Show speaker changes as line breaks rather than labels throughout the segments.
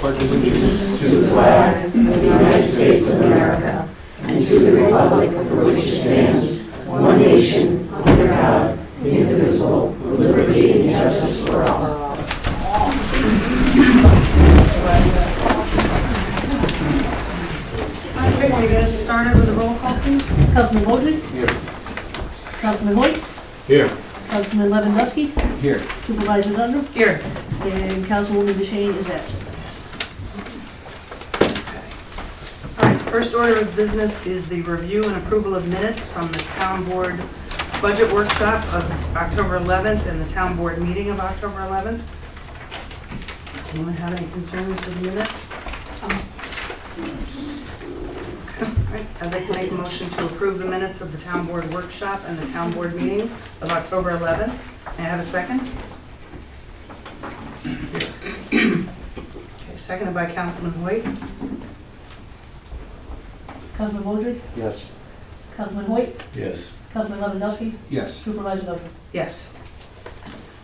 pledge allegiance
to the flag of the United States of America and to the republic for which it stands, one nation, under God, indivisible, with liberty and justice for all.
Okay, can we get us started with a roll call, please?
Councilman Mosley?
Here.
Councilman Hoyt?
Here.
Councilman Lewandowski?
Here.
Supervisor Dundrum?
Here.
And Councilwoman DeShane is absent.
All right, first order of business is the review and approval of minutes from the town board budget workshop of October 11th and the town board meeting of October 11th. Does anyone have any concerns with the minutes? All right, I'd like to make a motion to approve the minutes of the town board workshop and the town board meeting of October 11th. May I have a second? Okay, seconded by Councilman Hoyt.
Councilman Mosley?
Yes.
Councilman Hoyt?
Yes.
Councilman Lewandowski?
Yes.
Supervisor Dundrum?
Yes.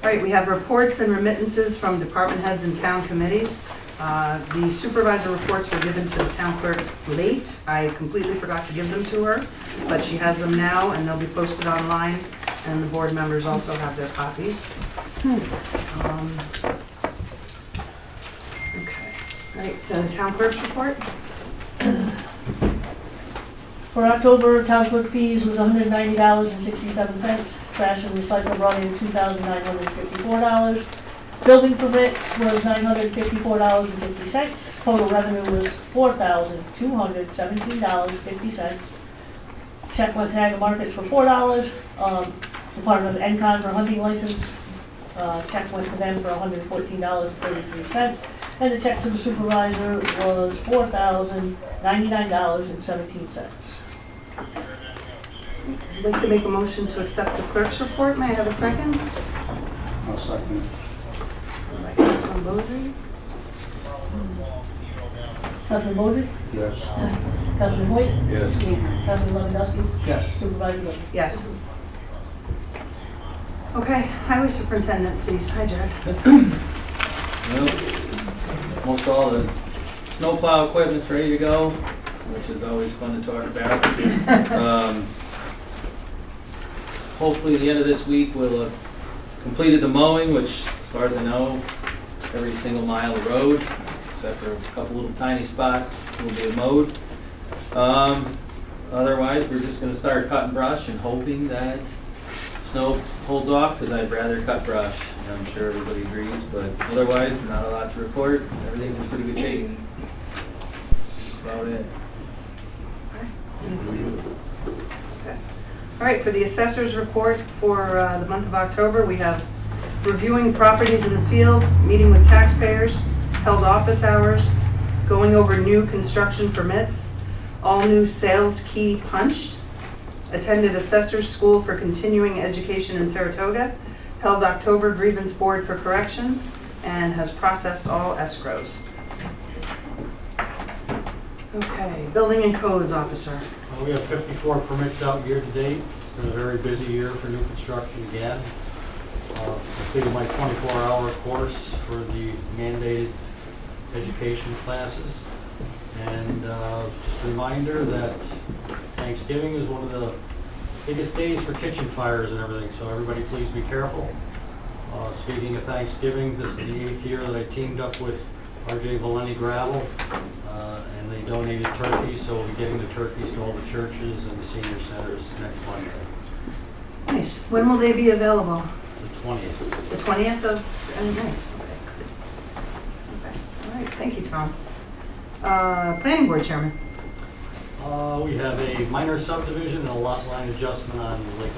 All right, we have reports and remittances from department heads and town committees. The supervisor reports were given to the town clerk late. I completely forgot to give them to her, but she has them now and they'll be posted online, and the board members also have their copies. Okay, all right, the town clerk's report?
For October, town clerk fees was $190.67. Trash and recycle brought in $2,954. Building permits was $954.50. Total revenue was $4,217.50. Check went to Ag Markets for $4. Department of NCON for hunting license. Check went to them for $114.33. And the check to the supervisor was $4,099.17.
I'd like to make a motion to accept the clerk's report. May I have a second?
I'll second.
By Councilman Mosley.
Councilman Mosley?
Yes.
Councilman Hoyt?
Yes.
Councilman Lewandowski?
Yes.
Supervisor Dundrum?
Yes. Okay, highway superintendent, please. Hi, Jack.
Well, most all the snowplow equipment's ready to go, which is always fun to talk about. Hopefully, the end of this week, we'll have completed the mowing, which, as far as I know, every single mile of road, except for a couple little tiny spots, will be mowed. Otherwise, we're just going to start cutting brush and hoping that snow holds off, because I'd rather cut brush. I'm sure everybody agrees, but otherwise, not a lot to report. Everything's in pretty good shape. That's about it.
Okay. All right, for the assessor's report for the month of October, we have reviewing properties in the field, meeting with taxpayers, held office hours, going over new construction permits, all new sales key punched, attended assessor's school for continuing education in Saratoga, held October grievance board for corrections, and has processed all escrows. Okay, building and codes officer.
We have 54 permits out year to date. It's been a very busy year for new construction again. Completed my 24-hour course for the mandated education classes. And just a reminder that Thanksgiving is one of the biggest days for kitchen fires and everything, so everybody please be careful. Speaking of Thanksgiving, this is the 8th year that I teamed up with RJ Valeni Gravel, and they donated turkeys, so we'll be getting the turkeys to all the churches and the senior centers next Monday,
Nice. When will they be available?
the 20th.
The 20th of, nice, okay, good. Okay, all right, thank you, Tom. Planning board chairman.
We have a minor subdivision and a lot line adjustment on Lake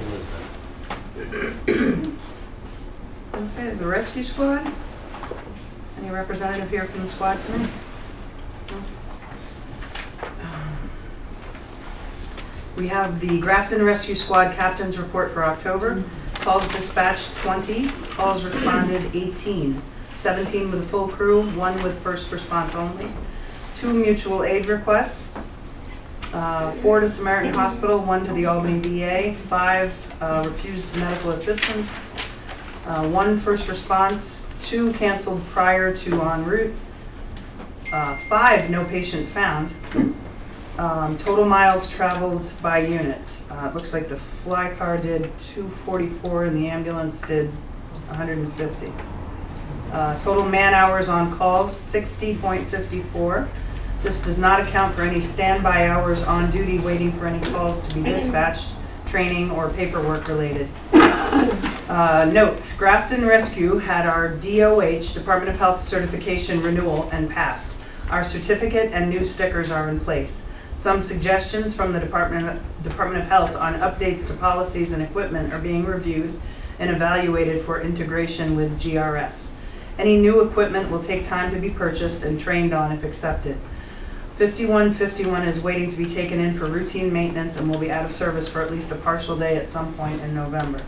Elizabeth.
Okay, the rescue squad. Any representative here from the squad tonight? No? We have the Grafton Rescue Squad Captain's Report for October. Calls dispatched 20, calls responded 18. 17 with a full crew, 1 with first response only. 2 mutual aid requests. 4 to Samaritan Hospital, 1 to the Albany VA, 5 refused medical assistance, 1 first response, 2 canceled prior to en route, 5 no patient found. Total miles traveled by units. It looks like the fly car did 244 and the ambulance did 150. Total man hours on calls, 60.54. This does not account for any standby hours on duty waiting for any calls to be dispatched, training, or paperwork related. Notes, Grafton Rescue had our DOH, Department of Health certification renewal, and passed. Our certificate and new stickers are in place. Some suggestions from the Department of Health on updates to policies and equipment are being reviewed and evaluated for integration with GRS. Any new equipment will take time to be purchased and trained on if accepted. 5151 is waiting to be taken in for routine maintenance and will be out of service for at least a partial day at some point in November.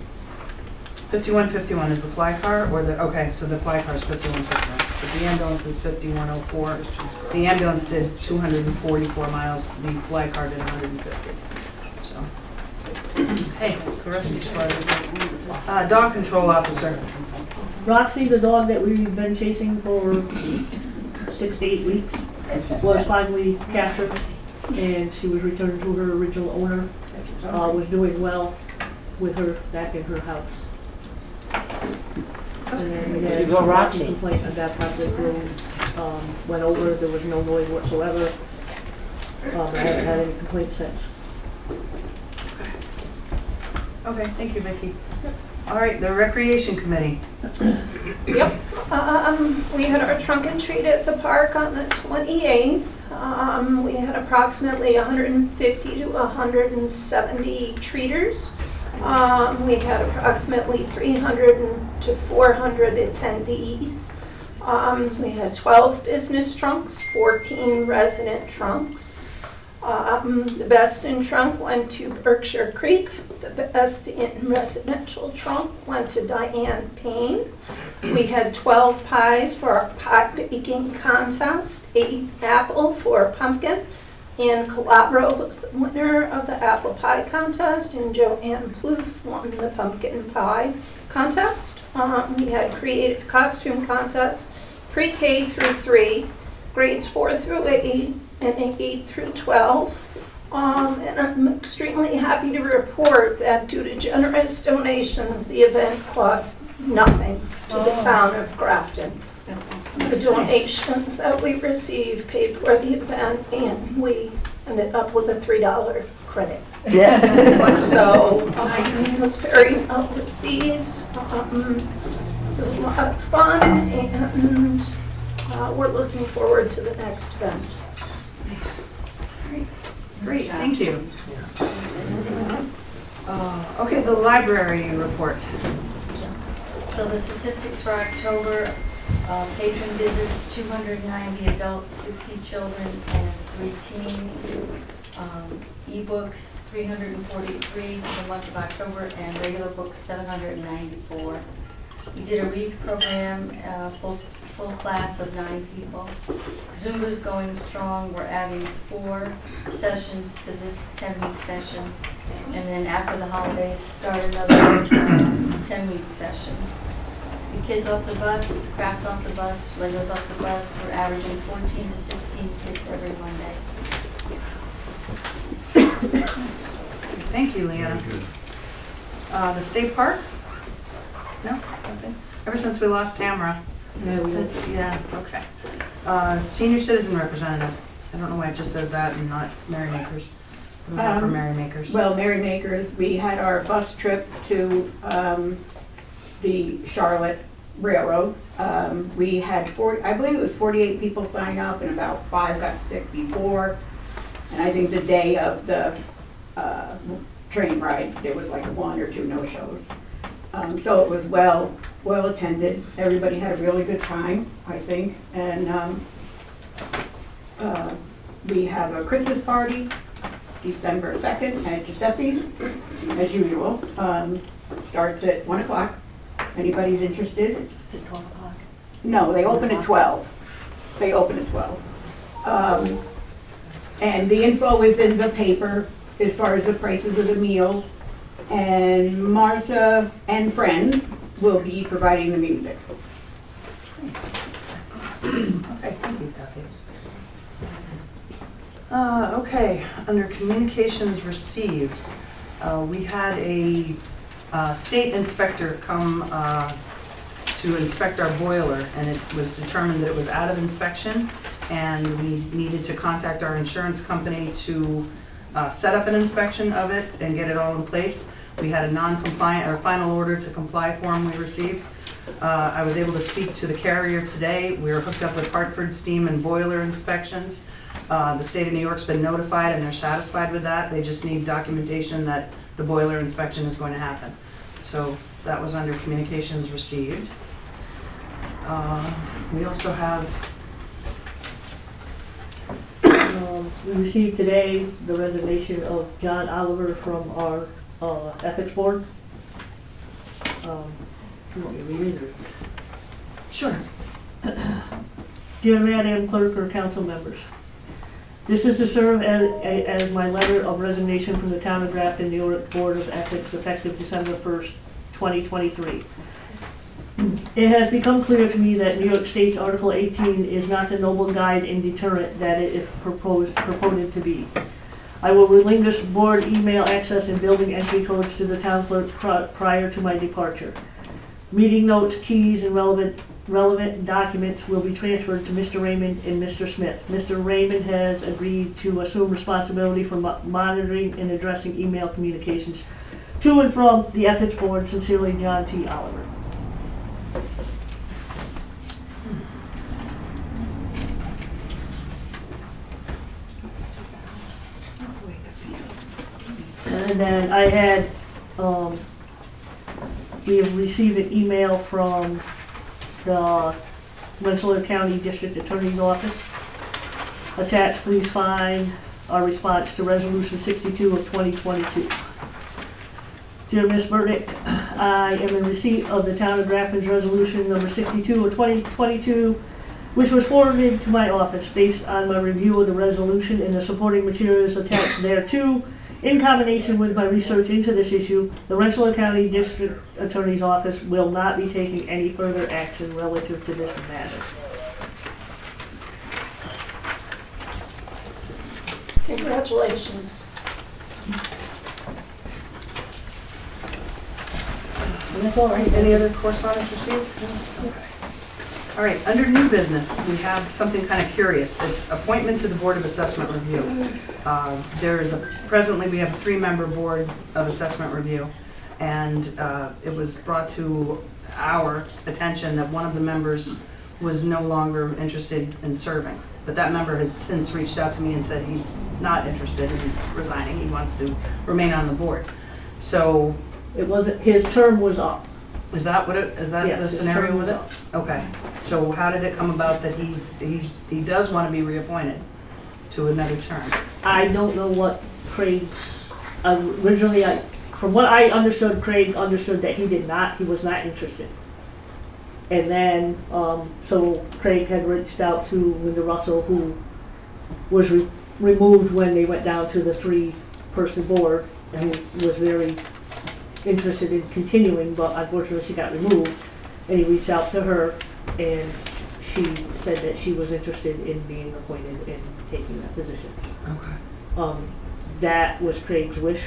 5151 is the fly car or the, okay, so the fly car is 5151, but the ambulance is 5104. The ambulance did 244 miles, the fly car did 150. So, hey, it's the rescue squad. Dog control officer.
Roxy, the dog that we've been chasing for 6 to 8 weeks, was finally captured, and she was returned to her original owner. Was doing well with her back in her house. And then we had some complaints of that public room, went over, there was no noise whatsoever. I haven't had any complaints since.
Okay, thank you, Vicki. All right, the recreation committee.
Yep. We had our trunk and treat at the park on the 28th. We had approximately 150 to 170 treaters. We had approximately 300 to 400 attendees. We had 12 business trunks, 14 resident trunks. The best in trunk went to Berkshire Creek. The best in residential trunk went to Diane Payne. We had 12 pies for our pie baking contest, 8 apple for pumpkin. And Calabro was the winner of the apple pie contest, and Joanne Plouffe won the pumpkin pie contest. We had creative costume contests, pre-K through 3, grades 4 through 8, and 8 through 12. And I'm extremely happy to report that due to generous donations, the event cost nothing to the town of Grafton. The donations that we received paid for the event, and we ended up with a $3 credit.
Yeah.
So it was very well received. It was a lot of fun, and we're looking forward to the next event.
Thanks. Great, thank you. Okay, the library report.
So the statistics for October, patron visits, 290 adults, 60 children, and 3 teens. E-books, 343 for the month of October, and regular books, 794. We did a wreath program, full class of 9 people. Zumba's going strong. We're adding 4 sessions to this 10-week session. And then after the holidays, start another 10-week session. The kids off the bus, crafts off the bus, Legos off the bus. We're averaging 14 to 16 kids every Monday.
Thank you, Leanna. The state park? No? Nothing? Ever since we lost Tamara. Yeah, okay. Senior citizen representative. I don't know why it just says that and not Merrymakers. What do we have for Merrymakers?
Well, Merrymakers, we had our bus trip to the Charlotte Railroad. We had 40, I believe it was 48 people sign up, and about 5 got sick before. And I think the day of the train ride, there was like 1 or 2 no-shows. So it was well attended. Everybody had a really good time, I think. And we have a Christmas party December 2nd at Giuseppe's, as usual. Starts at 1 o'clock. Anybody's interested?
Is it 12 o'clock?
No, they open at 12. They open at 12. And the info is in the paper as far as the prices of the meals. And Martha and friends will be providing the music.
Thanks. Okay, thank you, Kathy. Okay, under communications received, we had a state inspector come to inspect our boiler, and it was determined that it was out of inspection, and we needed to contact our insurance company to set up an inspection of it and get it all in place. We had a non-compliant, or final order to comply form we received. I was able to speak to the carrier today. We were hooked up with Hartford steam and boiler inspections. The state of New York's been notified and they're satisfied with that. They just need documentation that the boiler inspection is going to happen. So that was under communications received. We also have,
We received today the resignation of John Oliver from our ethics board. You want me to read it, or?
sure.
Dear Madam Clerk or council members, this is to serve as my letter of resignation from the Town of Grafton, New York Board of Ethics effective December 1st, 2023. It has become clear to me that New York State's Article 18 is not the noble guide and deterrent that it is purported to be. I will relinquish board email access and building entry codes to the town clerk prior to my departure. Meeting notes, keys, and relevant documents will be transferred to Mr. Raymond and Mr. Smith. Mr. Raymond has agreed to assume responsibility for monitoring and addressing email communications to and from the Ethics Board. Sincerely, John T. Oliver. And then I had, we have received an email from the Rensselaer County District Attorney's Office. Attached, please find our response to Resolution 62 of 2022. Dear Ms. Burdick, I am in receipt of the Town of Grafton's Resolution number 62 of 2022, which was forwarded to my office based on my review of the resolution and the supporting materials attached thereto. In combination with my research into this issue, the Rensselaer County District Attorney's Office will not be taking any further action relative to this matter.
Congratulations.
And that's all right.
Any other correspondence received? No? Okay. All right, under new business, we have something kind of curious. It's appointment to the Board of Assessment Review. Presently we have a 3-member Board of Assessment Review, and it was brought to our attention that one of the members was no longer interested in serving. But that member has since reached out to me and said he's not interested in resigning. He wants to remain on the board. So
It wasn't, his term was up.
is that what is that
Yes,
the
his
scenario
term
with
was
it?
up.
Okay, so how did it come about that he does want to be reappointed to another term?
I don't know what Craig, originally, from what I understood, Craig understood that he was not interested. And then, so Craig had reached out to Linda Russell, who was removed when they went down to the 3-person board, and was very interested in continuing, but unfortunately she got removed. And he reached out to her, and she said that she was interested in being appointed and taking that position.
Okay.
That was Craig's wish.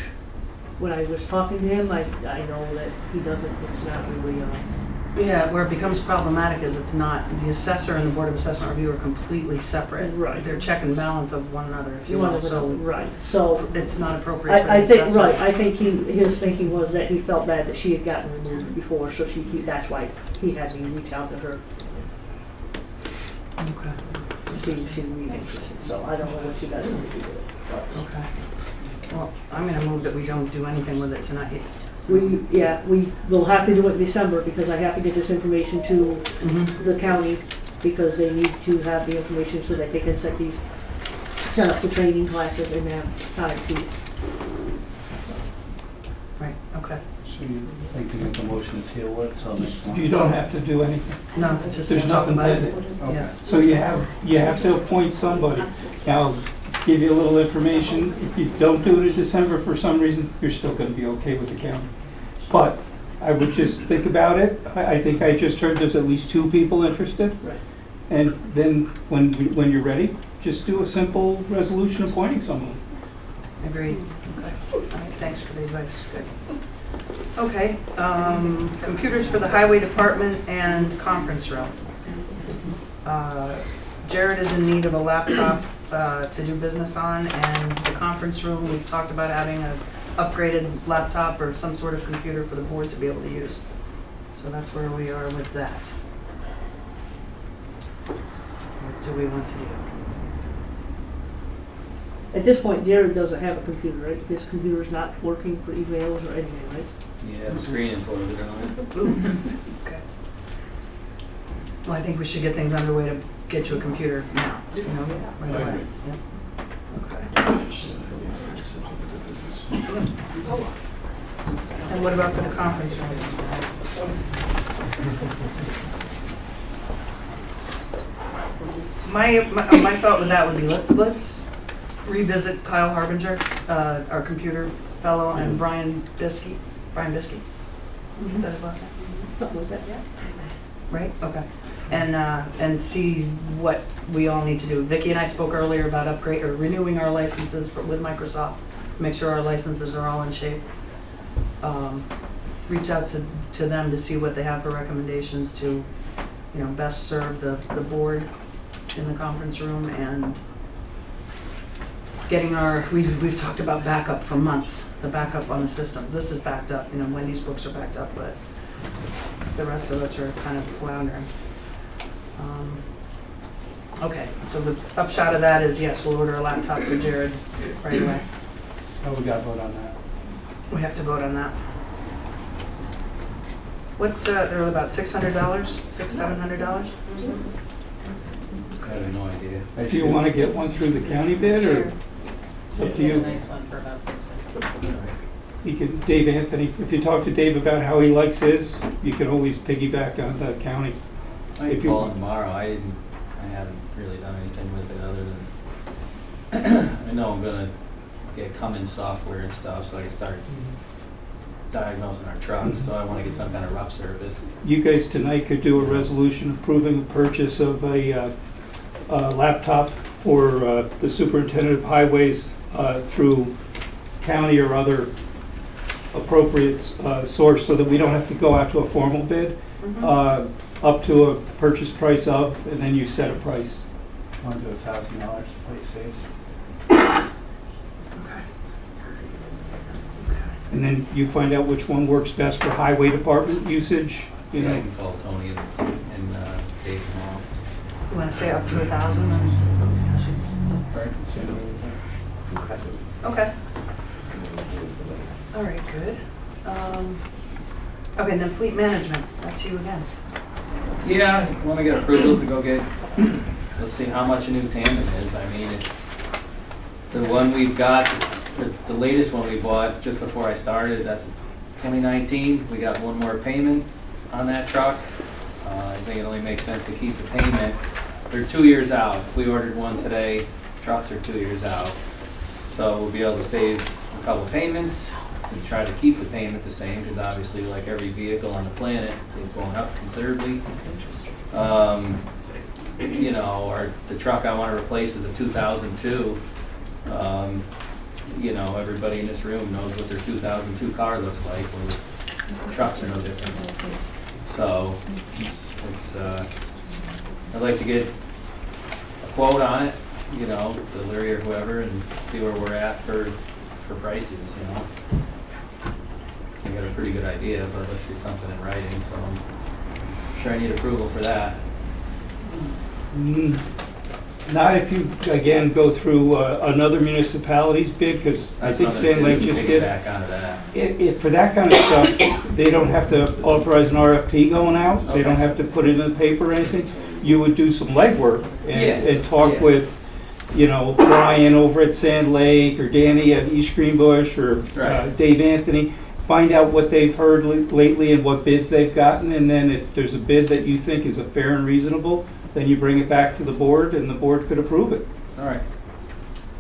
When I was talking to him, I know that he doesn't, it's not really,
Yeah, where it becomes problematic is it's not, the assessor and the Board of Assessment Review are completely separate.
Right.
They're check and balance of one another, if you
one
will,
of
so
them, right, so.
it's not appropriate for the
I think,
assessor.
right, I think his thinking was that he felt bad that she had gotten removed before, so that's why he had me reach out to her
Okay,
to see if she'd be interested. So I don't know what you guys want to do with it. but-
okay. Well, I'm gonna move that we don't do anything with it tonight.
We will have to do it in December because I have to get this information to
Mm-hmm.
the county because they need to have the information so that they can set up the training classes and have time to.
Right, okay.
So you think you make a motion to table it till next month?
You don't have to do anything.
No, just
There's
talk
nothing
about it.
pending.
Yeah.
So you have to appoint somebody. Now, I'll give you a little information. If you don't do it in December for some reason, you're still gonna be okay with the county. But I would just think about it. I think I just heard there's at least 2 people interested.
Right.
And then, when you're ready, just do a simple resolution appointing someone.
Agreed. Okay. All right, thanks for the advice. Good. Okay, computers for the highway department and conference room. Jared is in need of a laptop to do business on, and the conference room, we've talked about having an upgraded laptop or some sort of computer for the board to be able to use. So that's where we are with that. What do we want to do?
At this point, Jared doesn't have a computer, right? His computer's not working for emails or anything, right?
Yeah, the screen imported on it.
Okay. Well, I think we should get things underway to get you a computer now, you know, right away. Yeah. Okay. And what about for the conference room? My thought with that would be, let's revisit Kyle Harbinger, our computer fellow, and Brian Biskey. Is that his last name?
Something like that, yeah.
Right, okay. And see what we all need to do. Vicki and I spoke earlier about renewing our licenses with Microsoft, make sure our licenses are all in shape. Reach out to them to see what they have for recommendations to, best serve the board in the conference room, and getting we've talked about backup for months, the backup on the systems. This is backed up, Wendy's books are backed up, but the rest of us are kind of floundering. Okay, so the upshot of that is, yes, we'll order a laptop for Jared right away.
Oh, we got to vote on that.
We have to vote on that. What, they're about $600, $700?
I have no idea.
Do you want to get one through the county bid, or it's up to you?
Nice one for about $650.
You can, Dave Anthony, if you talk to Dave about how he likes his, you can always piggyback on the county.
I
If
can
you-
call him tomorrow. I haven't really done anything with it other than, I know I'm gonna get Cummins software and stuff, so I can start diagnosing our trucks, so I wanna get some kind of rough surface.
You guys tonight could do a resolution approving the purchase of a laptop for the superintendent of highways through county or other appropriate source, so that we don't have to go out to a formal bid, up to a purchase price of, and then you set a price.
Want to do $1,000 to play it safe?
And then you find out which one works best for highway department usage, you
I
know.
can call Tony and Dave tomorrow.
You want to say up to 1,000? Okay. All right, good. Okay, and then fleet management, that's you again.
Yeah, when we get approvals to go get, let's see how much a new tandem is. I mean, it's the one we've got, the latest one we bought just before I started, that's 2019. We got one more payment on that truck. I think it only makes sense to keep the payment. They're 2 years out. If we ordered one today, trucks are 2 years out. So we'll be able to save a couple payments and try to keep the payment the same, because obviously, like every vehicle on the planet, it's going up considerably. The truck I want to replace is a 2002. Everybody in this room knows what their 2002 car looks like. Well, trucks are no different. So it's I'd like to get a quote on it, the Leary or whoever, and see where we're at for prices, I got a pretty good idea, but let's get something in writing, so I'm sure I need approval for that.
Not if you, again, go through another municipality's bid, because I think Sand Lake just did.
Back onto that.
If for that kind of stuff, they don't have to authorize an RFP going out, they don't have to put it in the paper or anything. You would do some legwork and talk with, Brian over at Sand Lake, or Danny at East Greenbush, or
Right.
Dave Anthony. Find out what they've heard lately and what bids they've gotten, and then if there's a bid that you think is a fair and reasonable, then you bring it back to the board, and the board could approve it.
All right.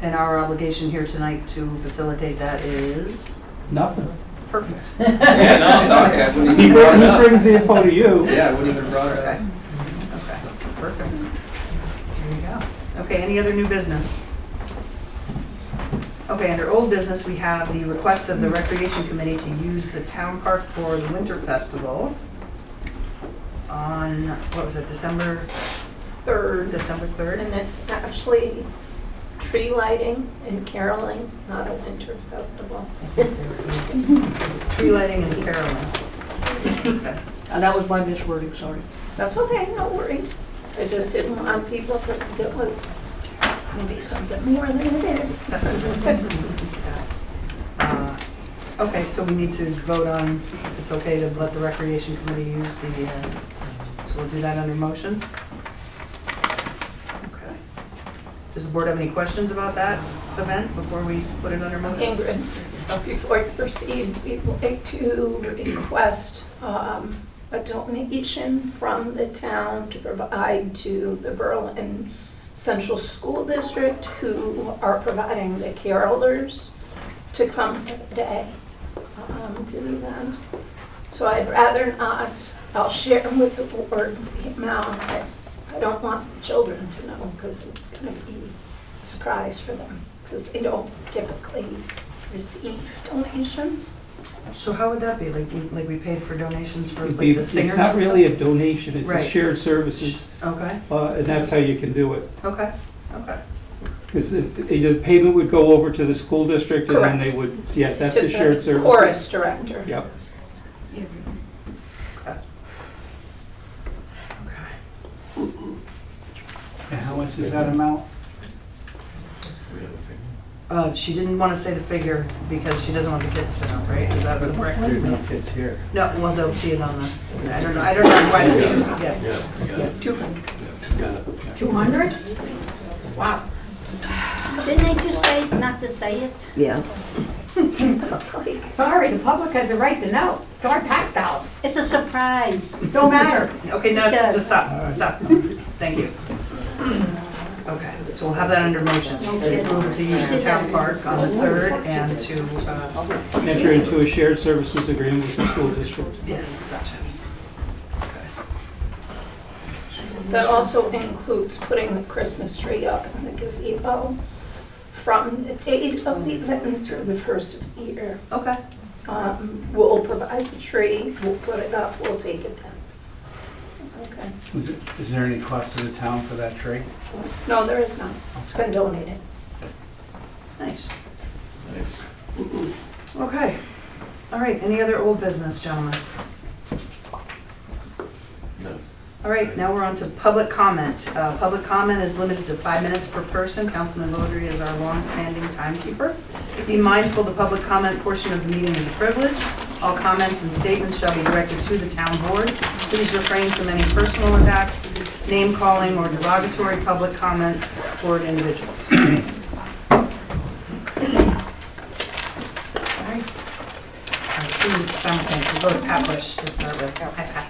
And our obligation here tonight to facilitate that is?
Nothing.
Perfect.
Yeah, no, sorry, I wouldn't
He
even brought it up.
brings the info to you.
Yeah, I wouldn't even brought it
Okay.
up.
Okay. Perfect. There you go. Okay, any other new business? Okay, under old business, we have the request of the Recreation Committee to use the town park for the Winter Festival on, what was it, December
3rd,
December 3rd?
and it's actually tree lighting and caroling, not a winter festival.
Tree lighting and caroling. Okay.
And that was my miswording, sorry.
That's okay, no worries. I just didn't want people to think it was gonna be something more than it is.
Okay, so we need to vote on if it's okay to let the Recreation Committee use the, so we'll do that under motions. Okay. Does the board have any questions about that event before we put it under motions?
Ingrid, before you proceed, we'd like to request a donation from the town to provide to the Berlin Central School District, who are providing the carolers to come for the day to the event. So I'd rather not, I'll share with the board the amount. I don't want the children to know because it's going to be a surprise for them because they don't typically receive donations.
So how would that be? Like we paid for donations for
It'd
like
be-
the singers?
It's not
and
really a
stuff?
donation, it's a
Right.
shared services,
Okay,
and that's how you can do it.
okay, okay.
Because the payment would go over to the school district, and then
Correct.
they would, yeah, that's
To
the shared
the
services.
chorus director.
Yep.
Okay.
And how much is that amount?
She didn't want to say the figure because she doesn't want the kids to know, right? Is that correct?
There's no kids here.
No, well, they'll see it on the, I don't know why Steve's, yeah.
200? Wow.
Didn't they just say not to say it?
Yeah.
Sorry, the public has the right to know. It's our tax dollars.
It's a surprise.
Don't matter.
Okay, now just stop. Thank you. Okay, so we'll have that under motion. Approve to use the town park on the 3rd and to,
Enter into a shared services agreement with the school district.
yes, gotcha.
That also includes putting the Christmas tree up in the gazebo from the date of the event through the first of the year.
Okay.
We'll provide the tree, we'll put it up, we'll take it down. Okay.
Is there any cost to the town for that tree?
No, there is none. It's been donated.
Nice. Okay. All right, any other old business, gentlemen?
No.
All right, now we're on to public comment. Public comment is limited to 5 minutes per person. Councilman Beaudry is our longstanding timekeeper. Be mindful the public comment portion of the meeting is a privilege. All comments and statements shall be directed to the town board. Please refrain from any personal attacks, name calling, or derogatory public comments toward individuals. All right. We'll go to Pat Bush to start with. Hi, Pat.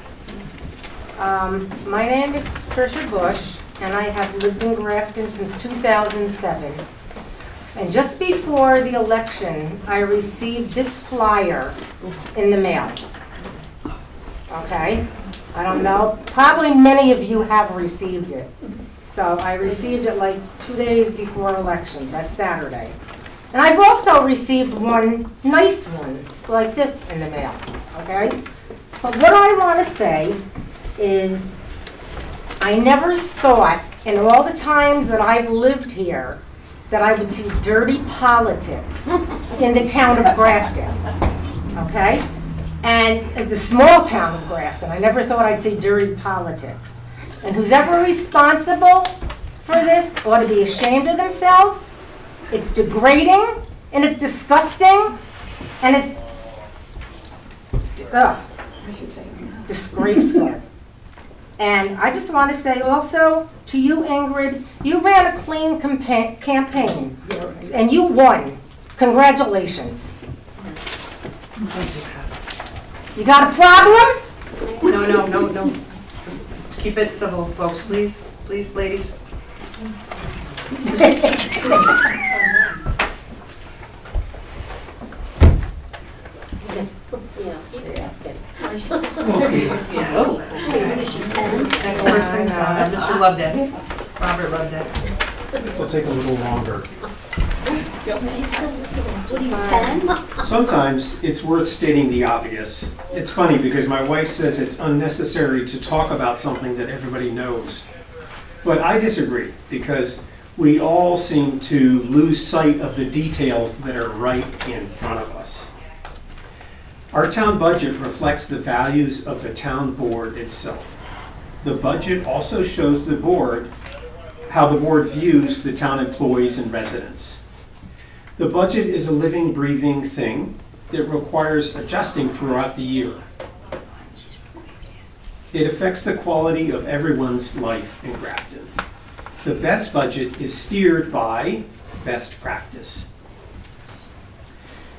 My name is Tricia Bush, and I have lived in Grafton since 2007. And just before the election, I received this flyer in the mail. Okay? I don't know, probably many of you have received it. So I received it like 2 days before election, that's Saturday. And I've also received one nice one, like this in the mail, okay? But what I want to say is I never thought in all the times that I've lived here that I would see dirty politics in the town of Grafton, okay? And the small town of Grafton, I never thought I'd see dirty politics. And who's ever responsible for this ought to be ashamed of themselves. It's degrading, and it's disgusting, and it's disgraceful. And I just want to say also to you, Ingrid, you ran a clean campaign, and you won. Congratulations. You got a problem?
No. Let's keep it civil, folks, please. Please, ladies.
Yeah, keep it.
Next person, Mr. Loveday. Robert Loveday.
This will take a little longer.
She's still looking at, what are you, 10?
Sometimes it's worth stating the obvious. It's funny because my wife says it's unnecessary to talk about something that everybody knows. But I disagree because we all seem to lose sight of the details that are right in front of us. Our town budget reflects the values of the town board itself. The budget also shows the board how the board views the town employees and residents. The budget is a living, breathing thing that requires adjusting throughout the year. It affects the quality of everyone's life in Grafton. The best budget is steered by best practice.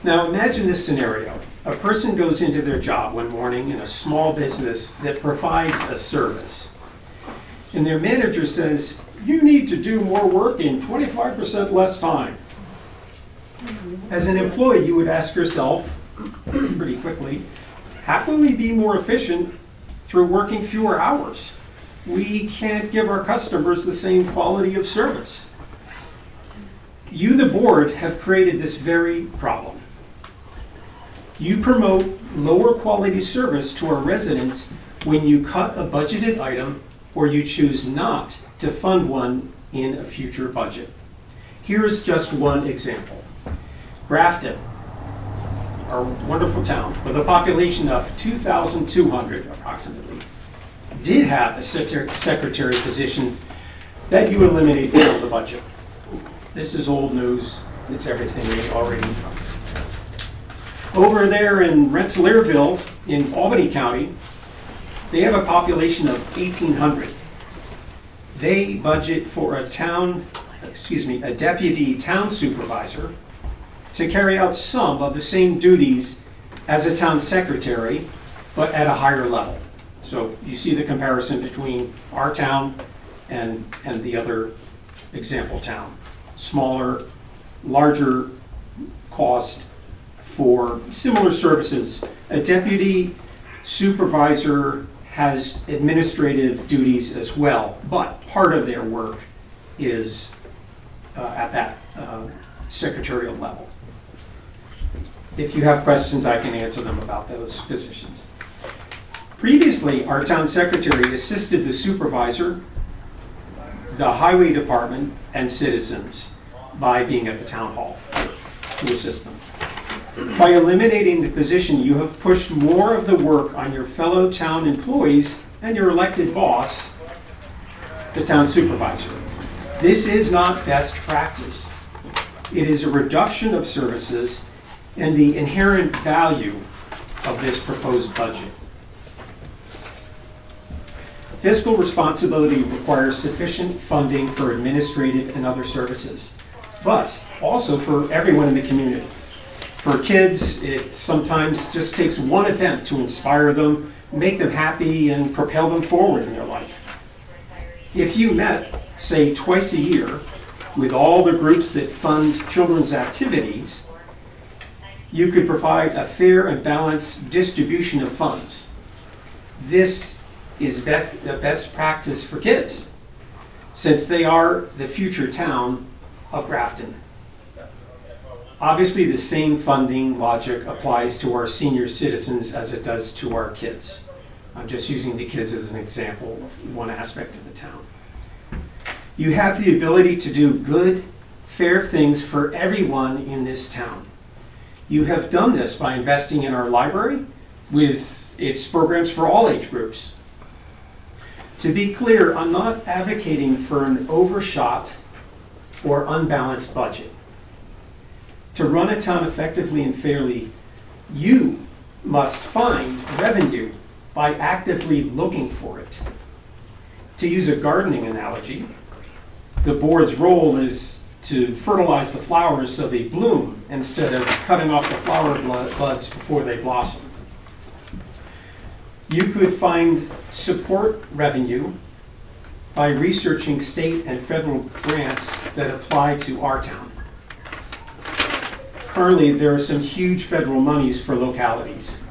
Now imagine this scenario. A person goes into their job one morning in a small business that provides a service. And their manager says, "You need to do more work in 25% less time." As an employee, you would ask yourself pretty quickly, how can we be more efficient through working fewer hours? We can't give our customers the same quality of service. You, the board, have created this very problem. You promote lower quality service to our residents when you cut a budgeted item or you choose not to fund one in a future budget. Here is just one example. Grafton, our wonderful town, with a population of 2,200 approximately, did have a secretary position that you eliminated from the budget. This is old news. It's everything we already know. Over there in Rensselaerville in Albany County, they have a population of 1,800. They budget for a deputy town supervisor to carry out some of the same duties as a town secretary, but at a higher level. So you see the comparison between our town and the other example town. Smaller, larger cost for similar services. A deputy supervisor has administrative duties as well, but part of their work is at that secretarial level. If you have questions, I can answer them about those positions. Previously, our town secretary assisted the supervisor, the highway department, and citizens by being at the town hall to assist them. By eliminating the position, you have pushed more of the work on your fellow town employees and your elected boss, the town supervisor. This is not best practice. It is a reduction of services and the inherent value of this proposed budget. Fiscal responsibility requires sufficient funding for administrative and other services, but also for everyone in the community. For kids, it sometimes just takes one event to inspire them, make them happy, and propel them forward in their life. If you met, say, twice a year with all the groups that fund children's activities, you could provide a fair and balanced distribution of funds. This is the best practice for kids, since they are the future town of Grafton. Obviously, the same funding logic applies to our senior citizens as it does to our kids. I'm just using the kids as an example of one aspect of the town. You have the ability to do good, fair things for everyone in this town. You have done this by investing in our library with its programs for all age groups. To be clear, I'm not advocating for an overshot or unbalanced budget. To run a town effectively and fairly, you must find revenue by actively looking for it. To use a gardening analogy, the board's role is to fertilize the flowers so they bloom instead of cutting off the flower buds before they blossom. You could find support revenue by researching state and federal grants that apply to our town. Currently, there are some huge federal monies for localities.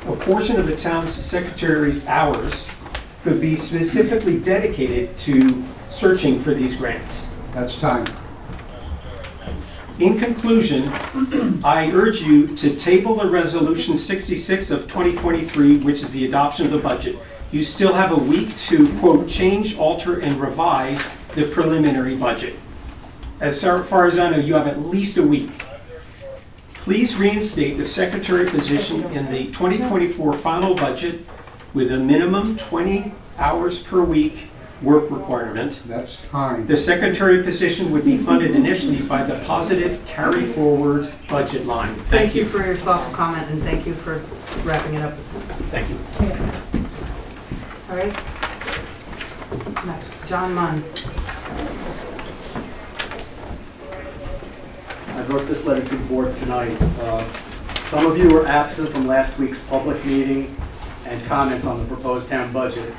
A portion of the town's secretary's hours could be specifically dedicated to searching for these grants.
That's time.
In conclusion, I urge you to table the Resolution 66 of 2023, which is the adoption of the budget. You still have a week to, quote, change, alter, and revise the preliminary budget. As far as I know, you have at least a week. Please reinstate the secretary position in the 2024 final budget with a minimum 20 hours per week work requirement.
That's time.
The secretary position would be funded initially by the positive carry-forward budget line.
Thank you for your thoughtful comment, and thank you for wrapping it up.
Thank you.
All right. Next, John Munn.
I wrote this letter to the board tonight. Some of you were absent from last week's public meeting and comments on the proposed town budget,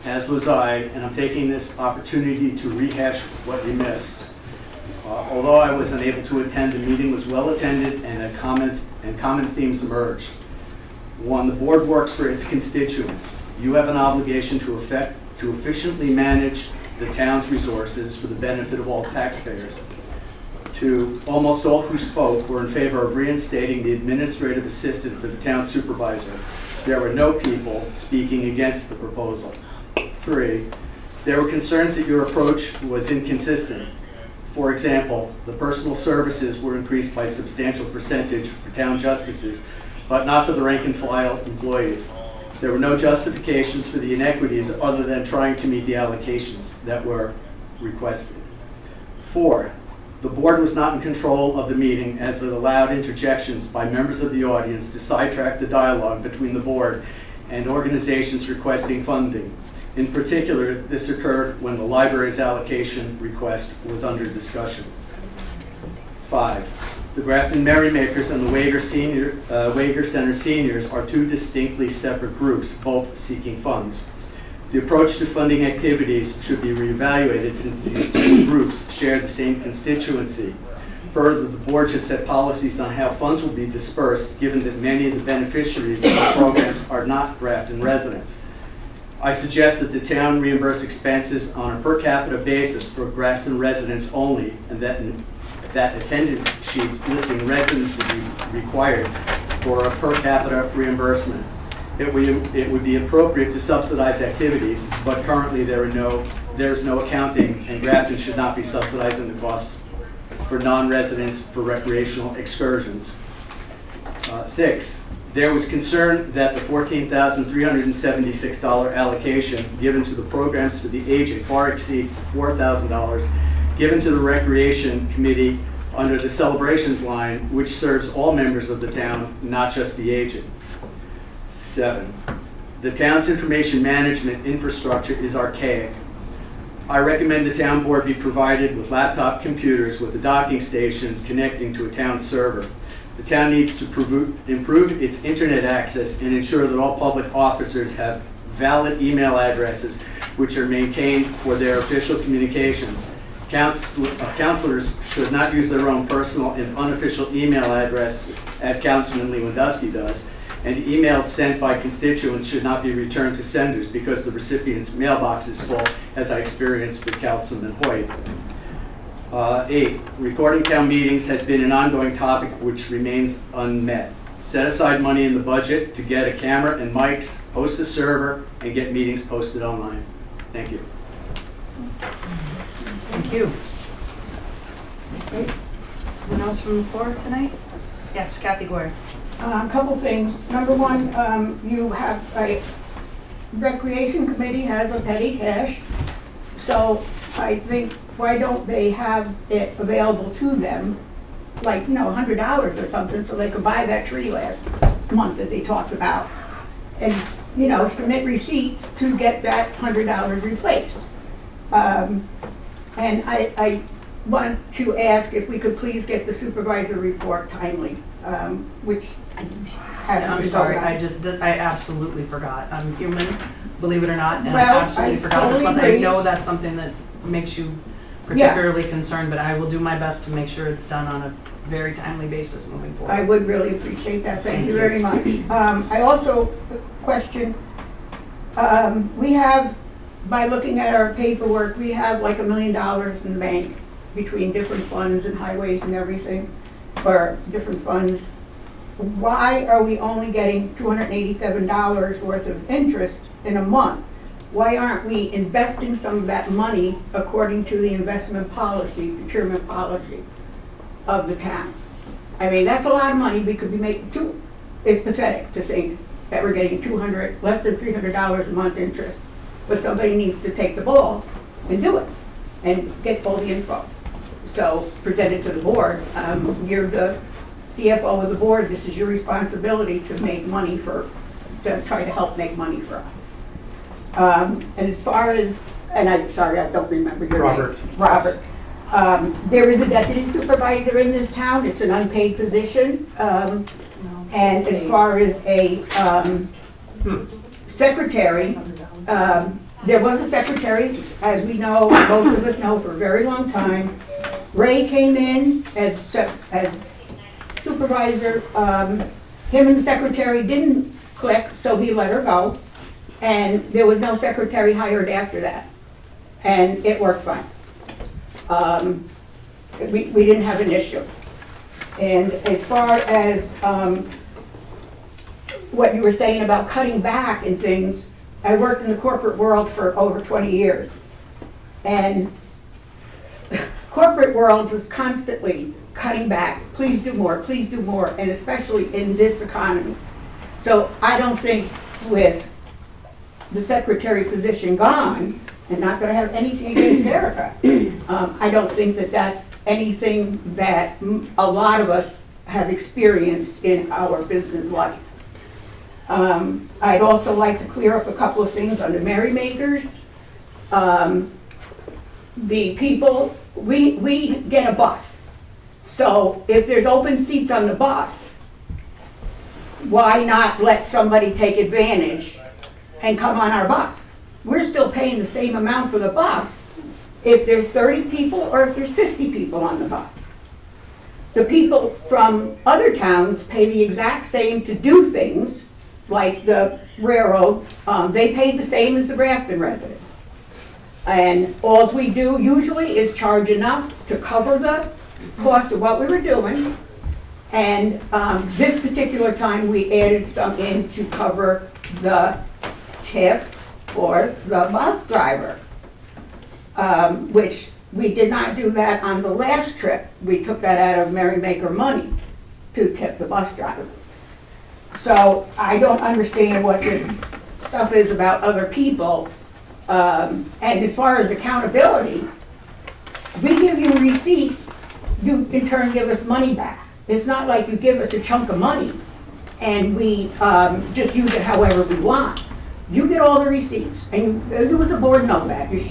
as was I, and I'm taking this opportunity to rehash what you missed. Although I was unable to attend, the meeting was well attended and common themes emerged. One, the board works for its constituents. You have an obligation to efficiently manage the town's resources for the benefit of all taxpayers. Two, almost all who spoke were in favor of reinstating the administrative assistant for the town supervisor. There were no people speaking against the proposal. Three, there were concerns that your approach was inconsistent. For example, the personal services were increased by a substantial percentage for town justices, but not for the rank and file employees. There were no justifications for the inequities other than trying to meet the allocations that were requested. Four, the board was not in control of the meeting as it allowed interjections by members of the audience to sidetrack the dialogue between the board and organizations requesting funding. In particular, this occurred when the library's allocation request was under discussion. 5, the Grafton Merrymakers and the Wager Center Seniors are two distinctly separate groups, both seeking funds. The approach to funding activities should be reevaluated since these two groups share the same constituency. Further, the board should set policies on how funds will be dispersed, given that many of the beneficiaries of the programs are not Grafton residents. I suggest that the town reimburse expenses on a per capita basis for Grafton residents only, and that attendance sheets listing residents be required for a per capita reimbursement. It would be appropriate to subsidize activities, but currently there's no accounting, and Grafton should not be subsidizing the costs for non-residents for recreational excursions. 6, there was concern that the $14,376 allocation given to the programs for the aged far exceeds the $4,000 given to the Recreation Committee under the celebrations line, which serves all members of the town, not just the aged. 7, the town's information management infrastructure is archaic. I recommend the town board be provided with laptop computers with the docking stations connecting to a town server. The town needs to improve its internet access and ensure that all public officers have valid email addresses which are maintained for their official communications. Councilors should not use their own personal and unofficial email address as Councilman Lewandowski does, and emails sent by constituents should not be returned to senders because the recipient's mailbox is full, as I experienced with Councilman Hoyt. 8, recording town meetings has been an ongoing topic which remains unmet. Set aside money in the budget to get a camera and mics, host a server, and get meetings posted online. Thank you.
Thank you. Anyone else from the floor tonight? Yes, Kathy Gore.
A couple things. Number one, you have a recreation committee has a petty cash, so I think why don't they have it available to them, like, you know, $100 or something, so they could buy that tree last month that they talked about, and, you know, submit receipts to get that $100 replaced. And I want to ask if we could please get the supervisor report timely, which
I'm sorry, I absolutely forgot. I'm human, believe it or not, and
Well,
I absolutely
I
forgot this
totally
month. I
agree.
know that's something that makes you particularly concerned, but I will do my best to make sure it's done on a very timely basis moving forward.
I would really appreciate that. Thank you very much. I also question, we have by looking at our paperwork, we have like $1 million in the bank between different funds and highways and everything, or different funds. Why are we only getting $287 worth of interest in a month? Why aren't we investing some of that money according to the investment policy, procurement policy of the town? I mean, that's a lot of money we could be making. It's pathetic to think that we're getting less than $300 a month interest. But somebody needs to take the ball and do it and get all the info. So present it to the board. You're the CFO of the board. This is your responsibility to make money to try to help make money for us. And as far as, and I'm sorry, I don't remember your name. Robert. There is a deputy supervisor in this town. It's an unpaid position. And as far as a secretary, there was a secretary, as we know, most of us know, for a very long time. Ray came in as supervisor. Him and the secretary didn't click, so he let her go. And there was no secretary hired after that. And it worked fine. We didn't have an issue. And as far as what you were saying about cutting back and things, I worked in the corporate world for over 20 years. And corporate world was constantly cutting back. Please do more, and especially in this economy. So I don't think with the secretary position gone, and not that I have anything against Erica, I don't think that that's anything that a lot of us have experienced in our business life. I'd also like to clear up a couple of things on the merrymakers. The people, we get a bus. So if there's open seats on the bus, why not let somebody take advantage and come on our bus? We're still paying the same amount for the bus if there's 30 people or if there's 50 people on the bus. The people from other towns pay the exact same to do things, like the railroad. They pay the same as the Grafton residents. And all we do usually is charge enough to cover the cost of what we were doing. And this particular time we added some in to cover the tip for the bus driver, which we did not do that on the last trip. We took that out of Merrymaker money to tip the bus driver. So I don't understand what this stuff is about other people. And as far as accountability, we give you receipts, you in turn give us money back. It's not like you give us a chunk of money and we just use it however we want. You get all the receipts, and you as a board know that. You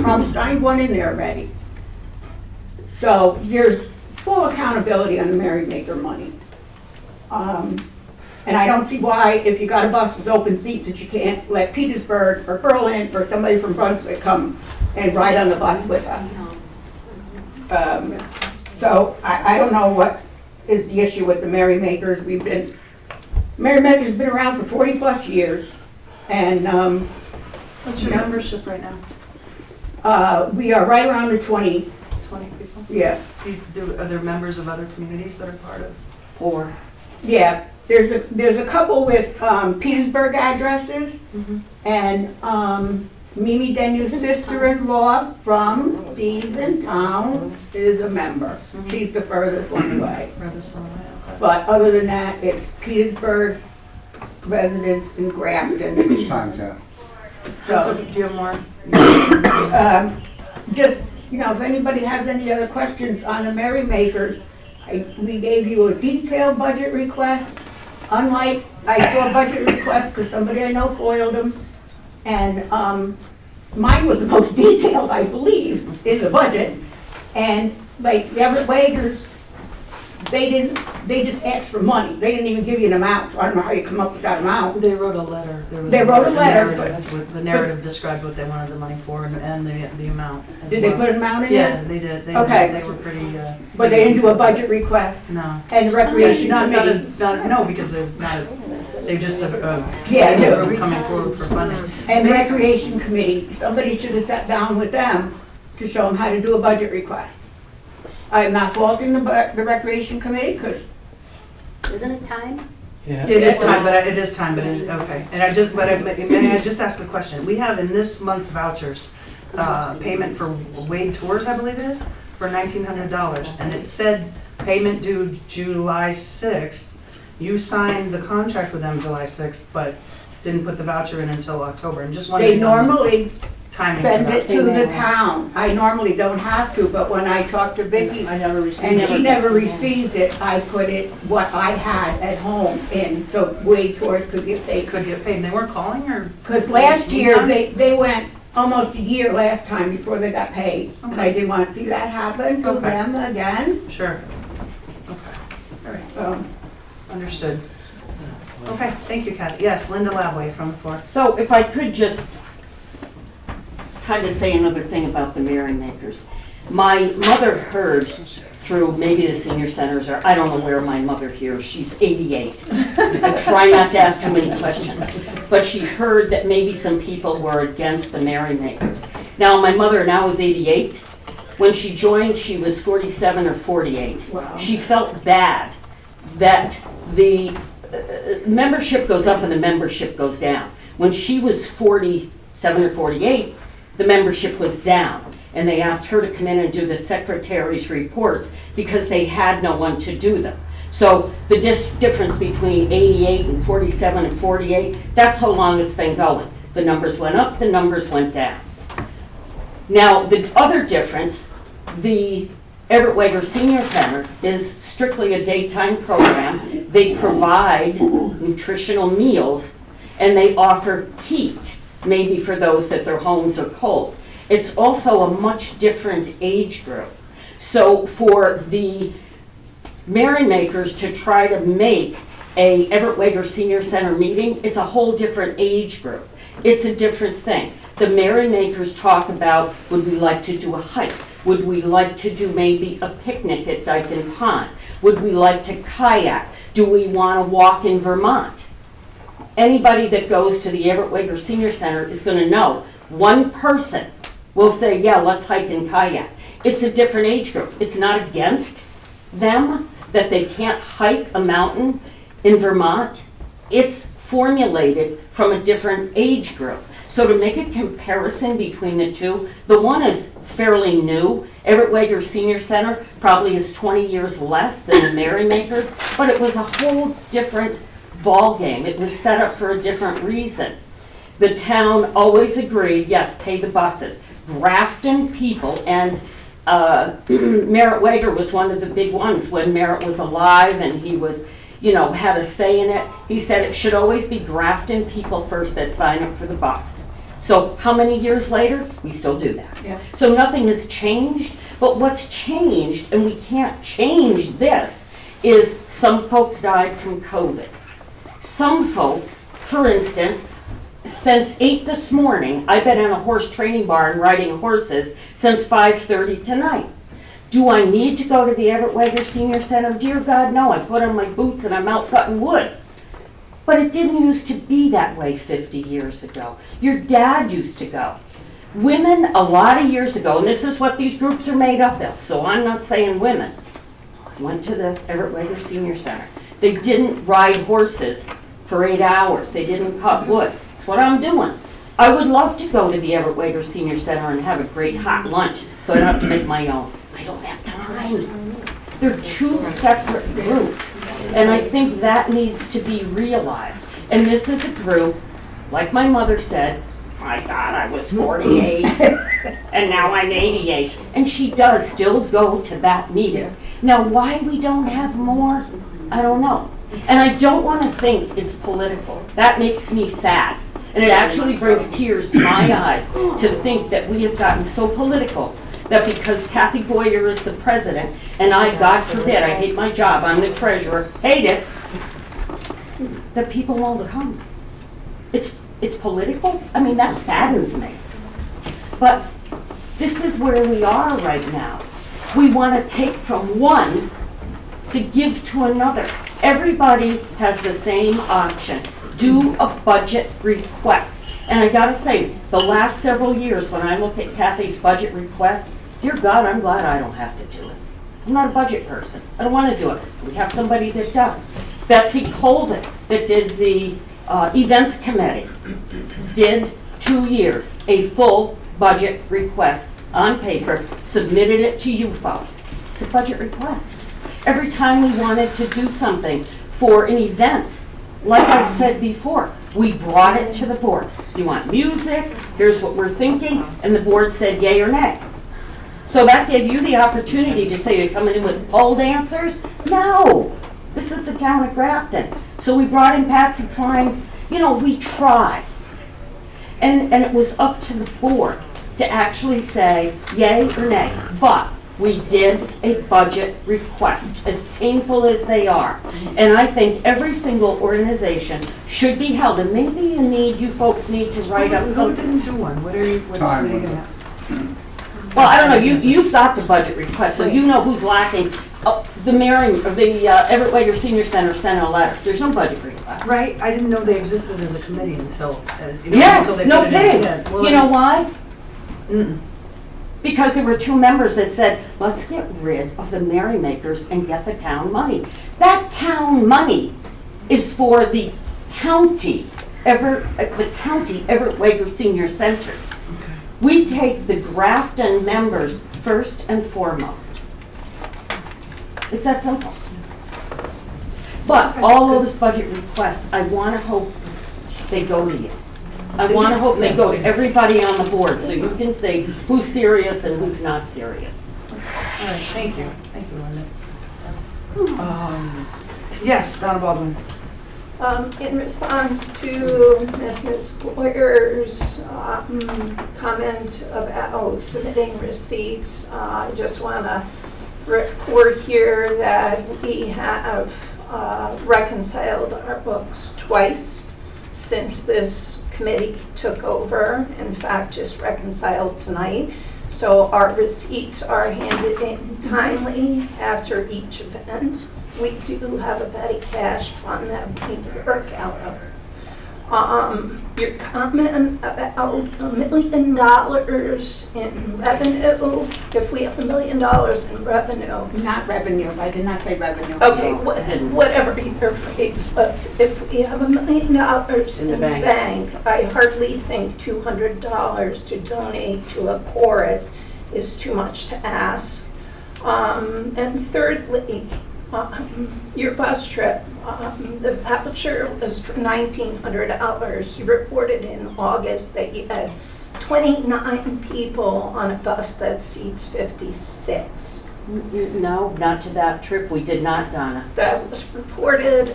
probably signed one in there already. So there's full accountability on the Merrymaker money. And I don't see why, if you got a bus with open seats, that you can't let Petersburg or Berlin or somebody from Brunswick come and ride on the bus with us. So I don't know what is the issue with the Merrymakers. Merrymaker's been around for 40 plus years. And
what's your membership right now?
we are right around the 20.
20 people?
Yeah.
Are there members of other communities that are part of? 4.
Yeah. There's a couple with Petersburg addresses, and Mimi Denu's sister-in-law from Steventown is a member. She's the furthest one away. But other than that, it's Petersburg residents in Grafton.
It's time, Jeff.
So,
Do you have more?
just, if anybody has any other questions on the Merrymakers, we gave you a detailed budget request. Unlike, I saw a budget request because somebody I know foiled them, and mine was the most detailed, I believe, in the budget. And like the Everett Wagers, they just asked for money. They didn't even give you an amount, so I don't know how you come up with that amount.
They wrote a letter.
They wrote a letter,
The narrative described what they wanted the money for and the amount.
Did they put an amount in
Yeah,
there?
they did.
Okay.
They were pretty.
But they didn't do a budget request?
No.
And the recreation
Not
committee?
no, because they're not. They just have
Yeah, I know.
committee coming forward for funding.
And Recreation Committee, somebody should have sat down with them to show them how to do a budget request. I'm not faulting the Recreation Committee, because
Isn't it time?
It is time, okay. And may I just ask a question? We have in this month's vouchers, payment for Wade Tours, I believe it is, for $1,900. And it said payment due July 6th. You signed the contract with them July 6th, but didn't put the voucher in until October. I'm just wondering.
they normally
timing for
send
that.
it to the town. I normally don't have to, but when I talked to Vicki,
I never received
and
it.
she never received it, I put it, what I had at home in, so Wade Tours could get
They
paid.
could get paid. And they weren't calling or?
Because last year, they went almost a year last time before they got paid. And I didn't want to see that happen to
Okay.
them again.
Sure. Okay, all right,
So,
understood. Okay, thank you, Kathy. Yes, Linda Lavway from the floor.
So if I could just kind of say another thing about the Merrymakers. My mother heard through maybe the senior centers, or I don't know where my mother hears, she's 88. I try not to ask too many questions. But she heard that maybe some people were against the Merrymakers. Now, my mother now is 88. When she joined, she was 47 or 48.
wow.
She felt bad that the membership goes up and the membership goes down. When she was 47 or 48, the membership was down. And they asked her to come in and do the secretary's reports because they had no one to do them. So the difference between 88 and 47 and 48, that's how long it's been going. The numbers went up, the numbers went down. Now, the other difference, the Everett Wager Senior Center is strictly a daytime program. They provide nutritional meals and they offer heat, maybe for those that their homes are cold. It's also a much different age group. So for the Merrymakers to try to make a Everett Wager Senior Center meeting, it's a whole different age group. It's a different thing. The Merrymakers talk about, would we like to do a hike? Would we like to do maybe a picnic at Dyken Pond? Would we like to kayak? Do we want to walk in Vermont? Anybody that goes to the Everett Wager Senior Center is going to know one person will say, yeah, let's hike and kayak. It's a different age group. It's not against them that they can't hike a mountain in Vermont. It's formulated from a different age group. So to make a comparison between the two, the one is fairly new. Everett Wager Senior Center probably is 20 years less than the Merrymakers, but it was a whole different ball game. It was set up for a different reason. The town always agreed, yes, pay the buses. Grafton people, and Merritt Wager was one of the big ones when Merritt was alive and he was, you know, had a say in it. He said it should always be Grafton people first that sign up for the bus. So how many years later? We still do that.
Yeah.
So nothing has changed, but what's changed, and we can't change this, is some folks died from COVID. Some folks, for instance, since 8 this morning, I've been in a horse training barn riding horses since 5:30 tonight. Do I need to go to the Everett Wager Senior Center? Dear God, no. I put on my boots and I'm out cutting wood. But it didn't used to be that way 50 years ago. Your dad used to go. Women, a lot of years ago, and this is what these groups are made up of, so I'm not saying women, went to the Everett Wager Senior Center. They didn't ride horses for 8 hours. They didn't cut wood. That's what I'm doing. I would love to go to the Everett Wager Senior Center and have a great hot lunch so I don't have to make my own. I don't have time. They're two separate groups. And I think that needs to be realized. And this is a group, like my mother said, my God, I was 48 and now I'm 88. And she does still go to that meeting. Now, why we don't have more, I don't know. And I don't want to think it's political. That makes me sad. And it actually brings tears to my eyes to think that we have gotten so political that because Kathy Boyer is the president, and I, God forbid, I hate my job, I'm the treasurer, hate it, that people won't come. It's political? I mean, that saddens me. But this is where we are right now. We want to take from one to give to another. Everybody has the same option. do a budget request. And I gotta say, the last several years, when I look at Kathy's budget request, dear God, I'm glad I don't have to do it. I'm not a budget person. I don't want to do it. We have somebody that does. Betsy Colvin, that did the events committee, did 2 years, a full budget request on paper, submitted it to you folks. It's a budget request. Every time we wanted to do something for an event, like I've said before, we brought it to the board. You want music? Here's what we're thinking. And the board said yay or nay. So that gave you the opportunity to say, you're coming in with pole dancers? No, this is the town of Grafton. So we brought in Patsy Cline. You know, we tried. And it was up to the board to actually say yay or nay. But we did a budget request, as painful as they are. And I think every single organization should be held. And maybe you folks need to write up
Who
something.
didn't do one? What are you
Time
gonna have?
Well, I don't know, you've got the budget request, so you know who's lacking. The Everett Wager Senior Center sent a letter. There's no budget request.
Right, I didn't know they existed as a committee until,
Yeah,
until they
no
put it in.
kidding.
Yeah, well,
You know why?
Mm-mm.
Because there were 2 members that said, let's get rid of the merrymakers and get the town money. That town money is for the county, Everett Wager Senior Centers. We take the Grafton members first and foremost. It's that simple. But all those budget requests, I want to hope they go to you. I want to hope they go to everybody on the board so you can say who's serious and who's not serious.
All right, thank you. Thank you, Linda. Yes, Donna Baldwin.
In response to Mrs. Boyer's comment about submitting receipts, I just want to report here that we have reconciled our books twice since this committee took over. In fact, just reconciled tonight. So our receipts are handed in timely after each event. We do have a petty cash fund that we work out of. Your comment about $1 million in revenue, if we have $1 million in revenue.
Not revenue, I did not say revenue.
Okay, whatever your phrase was, if we have $1 million in the bank, I hardly think $200 to donate to a chorus is too much to ask. And thirdly, your bus trip, the voucher was for $1,900. You reported in August that you had 29 people on a bus that seats 56.
No, not to that trip. We did not, Donna.
That was reported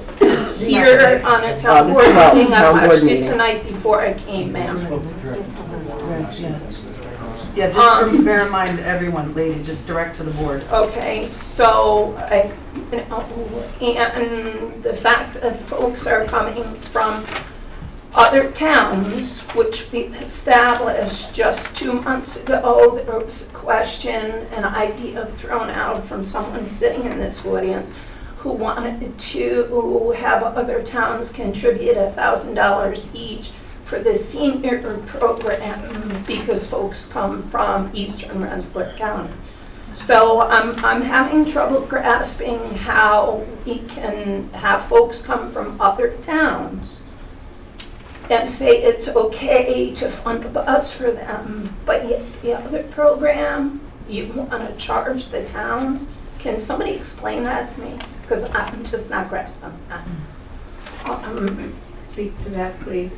here on a town board meeting. I watched it tonight before I came, ma'am.
Yeah, just bear in mind, everyone, lady, just direct to the board.
Okay, so, and the fact that folks are coming from other towns, which we've established just 2 months ago, there was a question, an idea thrown out from someone sitting in this audience who wanted to have other towns contribute $1,000 each for the senior program because folks come from eastern Rensselaer County. So I'm having trouble grasping how we can have folks come from other towns and say it's okay to fund a bus for them, but yet the other program, you want to charge the towns? Can somebody explain that to me? Because I'm just not grasping that.
Speak to that, please.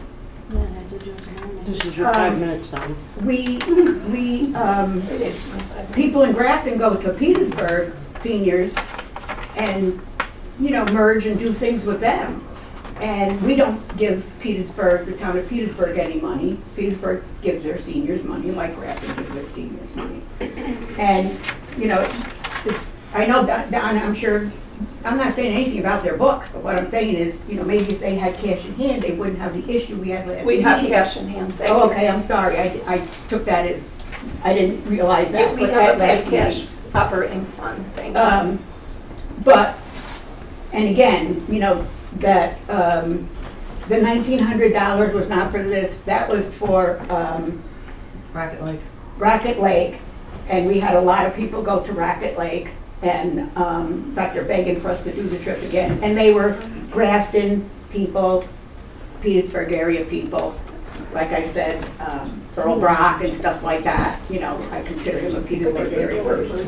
This is your 5 minutes, Don.
People in Grafton go to Petersburg, seniors, and, merge and do things with them. And we don't give Petersburg, the town of Petersburg, any money. Petersburg gives their seniors money, like Grafton gives their seniors money. And, I know, Donna, I'm sure, I'm not saying anything about their books, but what I'm saying is, maybe if they had cash in hand, they wouldn't have the issue we had last
We
meeting.
have cash in hand, thank you.
Oh, okay, I'm sorry, I took that as, I didn't realize that.
We
but
have a
last
cash
meeting.
operating fund, thank you.
But, and again, that the $1,900 was not for this, that was for
Rocket Lake.
Rocket Lake, and we had a lot of people go to Rocket Lake, and in fact, they're begging for us to do the trip again. And they were Grafton people, Petersburg area people, like I said, Earl Brock and stuff like that. You know, I consider him a Petersburg area person.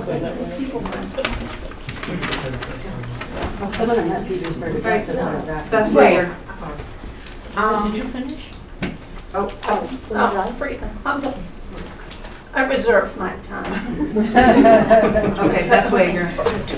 Some of them have Petersburg addresses on that.
Beth Wager.
Did you finish?
Oh, Frida, I'm done. I reserve my time.
Okay, Beth Wager.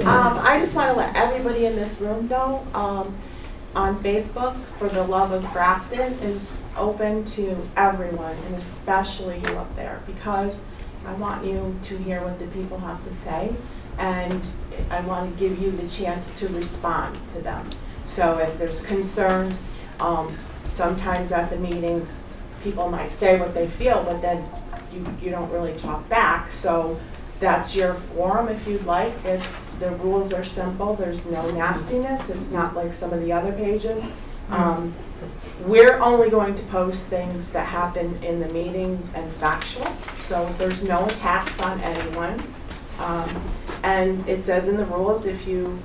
I just want to let everybody in this room know, on Facebook, For the Love of Grafton is open to everyone, and especially you up there, because I want you to hear what the people have to say, and I want to give you the chance to respond to them. So if there's concern, sometimes at the meetings, people might say what they feel, but then you don't really talk back. So that's your forum if you'd like. If the rules are simple, there's no nastiness. It's not like some of the other pages. We're only going to post things that happen in the meetings and factual. So there's no attacks on anyone. And it says in the rules, if you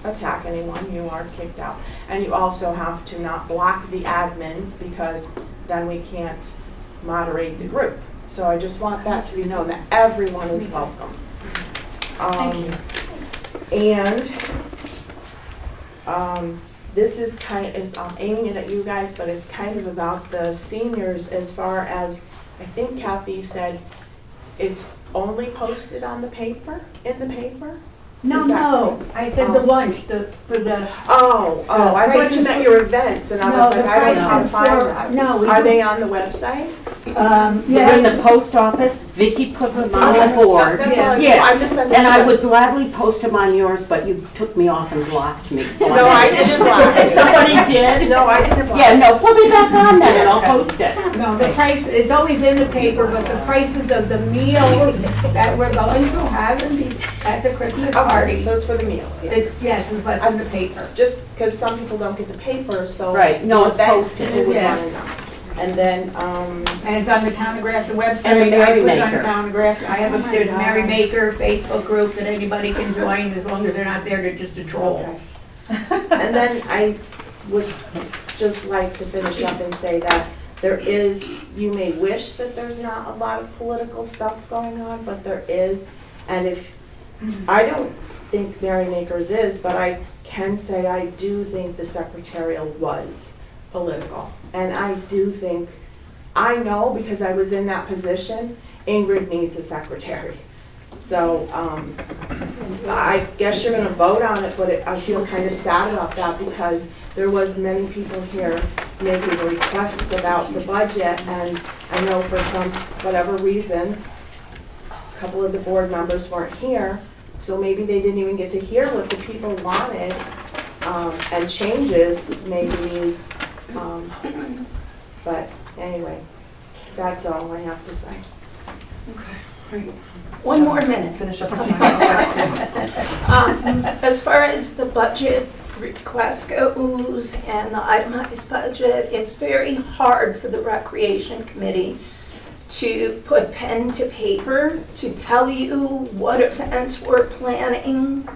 attack anyone, you are kicked out. And you also have to not block the admins, because then we can't moderate the group. So I just want that to be known, that everyone is welcome. And this is I'm aiming it at you guys, but it's kind of about the seniors, as far as, I think Kathy said, it's only posted on the paper, in the paper?
No, I said the lunch, for the.
Oh, I thought you meant your events, and I was like, I don't know how to find them.
No.
Are they on the website?
They're in the post office. Vicky puts them on the board.
That's all
Yeah,
I misunderstood.
and I would gladly post them on yours, but you took me off and blocked me. So
No, I didn't block you.
Somebody did?
No, I didn't block
Yeah,
you.
no, put me back on then and I'll post it.
No, the price, it's always in the paper, but the prices of the meals that we're going to have at the Christmas party.
So it's for the meals, yeah.
Yes, it's what's in the paper.
Just because some people don't get the paper, so.
Right, no, it's
events
posted.
people would
Yes.
wanna know. And then,
And it's on the Town of Grafton website.
And the
I put it on
Merrymaker.
Town of Grafton. I have there's a Merrymaker Facebook group that anybody can join, as long as they're not there to just a troll.
and then I would just like to finish up and say that there is, you may wish that there's not a lot of political stuff going on, but there is. And if, I don't think Merrymakers is, but I can say I do think the secretarial was political. And I do think, I know because I was in that position, Ingrid needs a secretary. So I guess you're gonna vote on it, but I feel kind of sad about that, because there was many people here making requests about the budget, and I know for some, whatever reasons, a couple of the board members weren't here, so maybe they didn't even get to hear what the people wanted, and changes maybe. But anyway, that's all I have to say.
One more minute.
Finish up.
As far as the budget request goes and the itemized budget, it's very hard for the Recreation Committee to put pen to paper to tell you what events we're planning.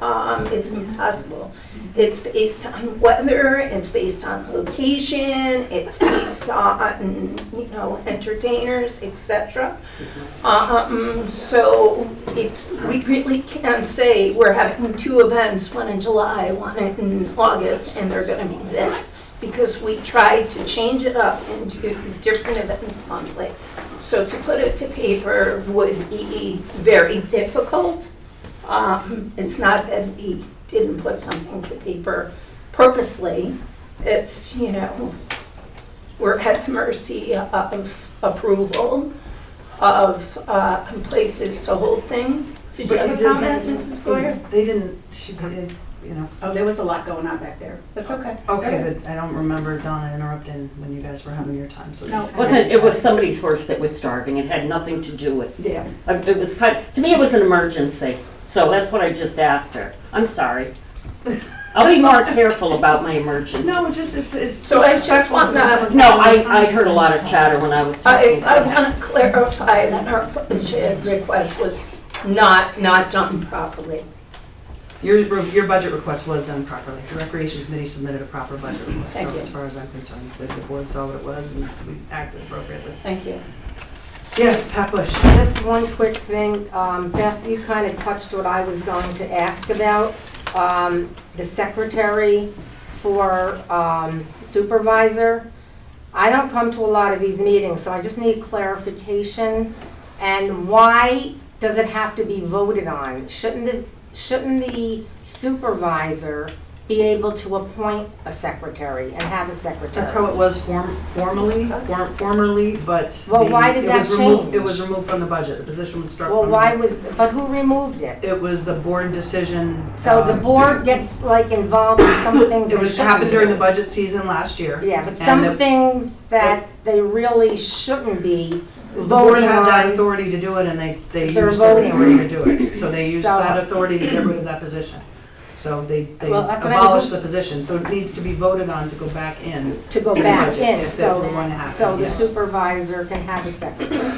It's impossible. It's based on weather, it's based on location, it's based on, entertainers, etc. So we really can't say we're having two events, one in July, one in August, and they're gonna be this, because we tried to change it up and do different events monthly. So to put it to paper would be very difficult. It's not that we didn't put something to paper purposely. It's, we're at the mercy of approval of places to hold things. Did you have a comment, Mrs. Goyer?
They didn't, she did,
Oh, there was a lot going on back there.
That's okay.
Okay, but I don't remember Donna interrupting when you guys were having your time, so.
No.
just-
It was somebody's horse that was starving. It had nothing to do with,
Yeah.
it was to me, it was an emergency. So that's what I just asked her. I'm sorry. I'll be more careful about my emergency.
No, it's.
So I just want to.
No, I heard a lot of chatter when I was talking.
I want to clarify that our budget request was not done properly.
Your budget request was done properly. The Recreation Committee submitted a proper budget request.
Thank
So
you.
as far as I'm concerned, the board saw what it was and we acted appropriately.
Thank you.
Yes, Pat Bush.
Just one quick thing, Beth, you kind of touched what I was going to ask about. The secretary for supervisor. I don't come to a lot of these meetings, so I just need clarification. And why does it have to be voted on? Shouldn't the supervisor be able to appoint a secretary and have a secretary?
That's how it was formerly, but.
Well, why did that change?
It was removed from the budget. The position was struck
Well,
from.
why was, but who removed it?
It was the board decision.
So the board gets like involved in some things
It
they
was happened
shouldn't
during the
do.
budget season last year.
Yeah, but
And
some things that they really shouldn't be
The board
voting
had that
on.
authority to do it, and they
They're
used their
voting
authority
on
to do it. So they used
So-
that authority to get rid of that position. So they
Well, that's what I
abolished
mean.
the position, so it needs to be voted on to go back in.
To go
the
back
budget
in,
if that
so,
were going to happen,
so the
yes.
supervisor can have a secretary.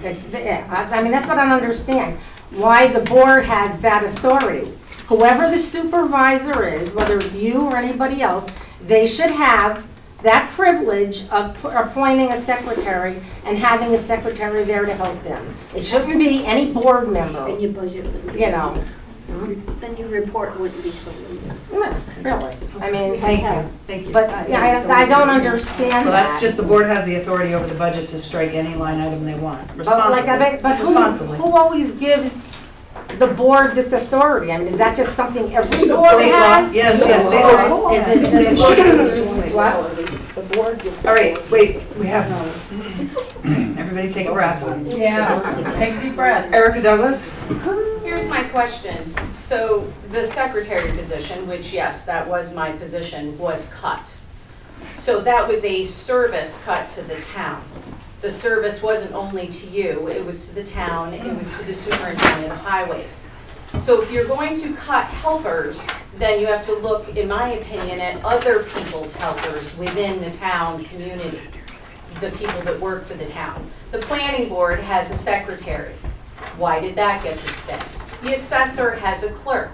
Yeah, I mean, that's what I don't understand. Why the board has that authority. Whoever the supervisor is, whether it's you or anybody else, they should have that privilege of appointing a secretary and having a secretary there to help them. It shouldn't be any board member,
And your budget would be.
you know.
Then your report wouldn't be so limited.
No, really. I mean,
Thank you.
but yeah, I don't understand
Well,
that.
that's just, the board has the authority over the budget to strike any line item they want,
But like, but
responsibly.
who always gives the board this authority? I mean, is that just something every
State
board
law.
has?
Yes, yes, state law.
Is it
State law.
just, what?
The board gets.
All right, wait, we have, everybody take a breath.
Yeah, take a deep breath.
Erica Douglas?
Here's my question. So the secretary position, which yes, that was my position, was cut. So that was a service cut to the town. The service wasn't only to you, it was to the town, it was to the superintendent of highways. So if you're going to cut helpers, then you have to look, in my opinion, at other people's helpers within the town community, the people that work for the town. The planning board has a secretary. Why did that get to stay? The assessor has a clerk.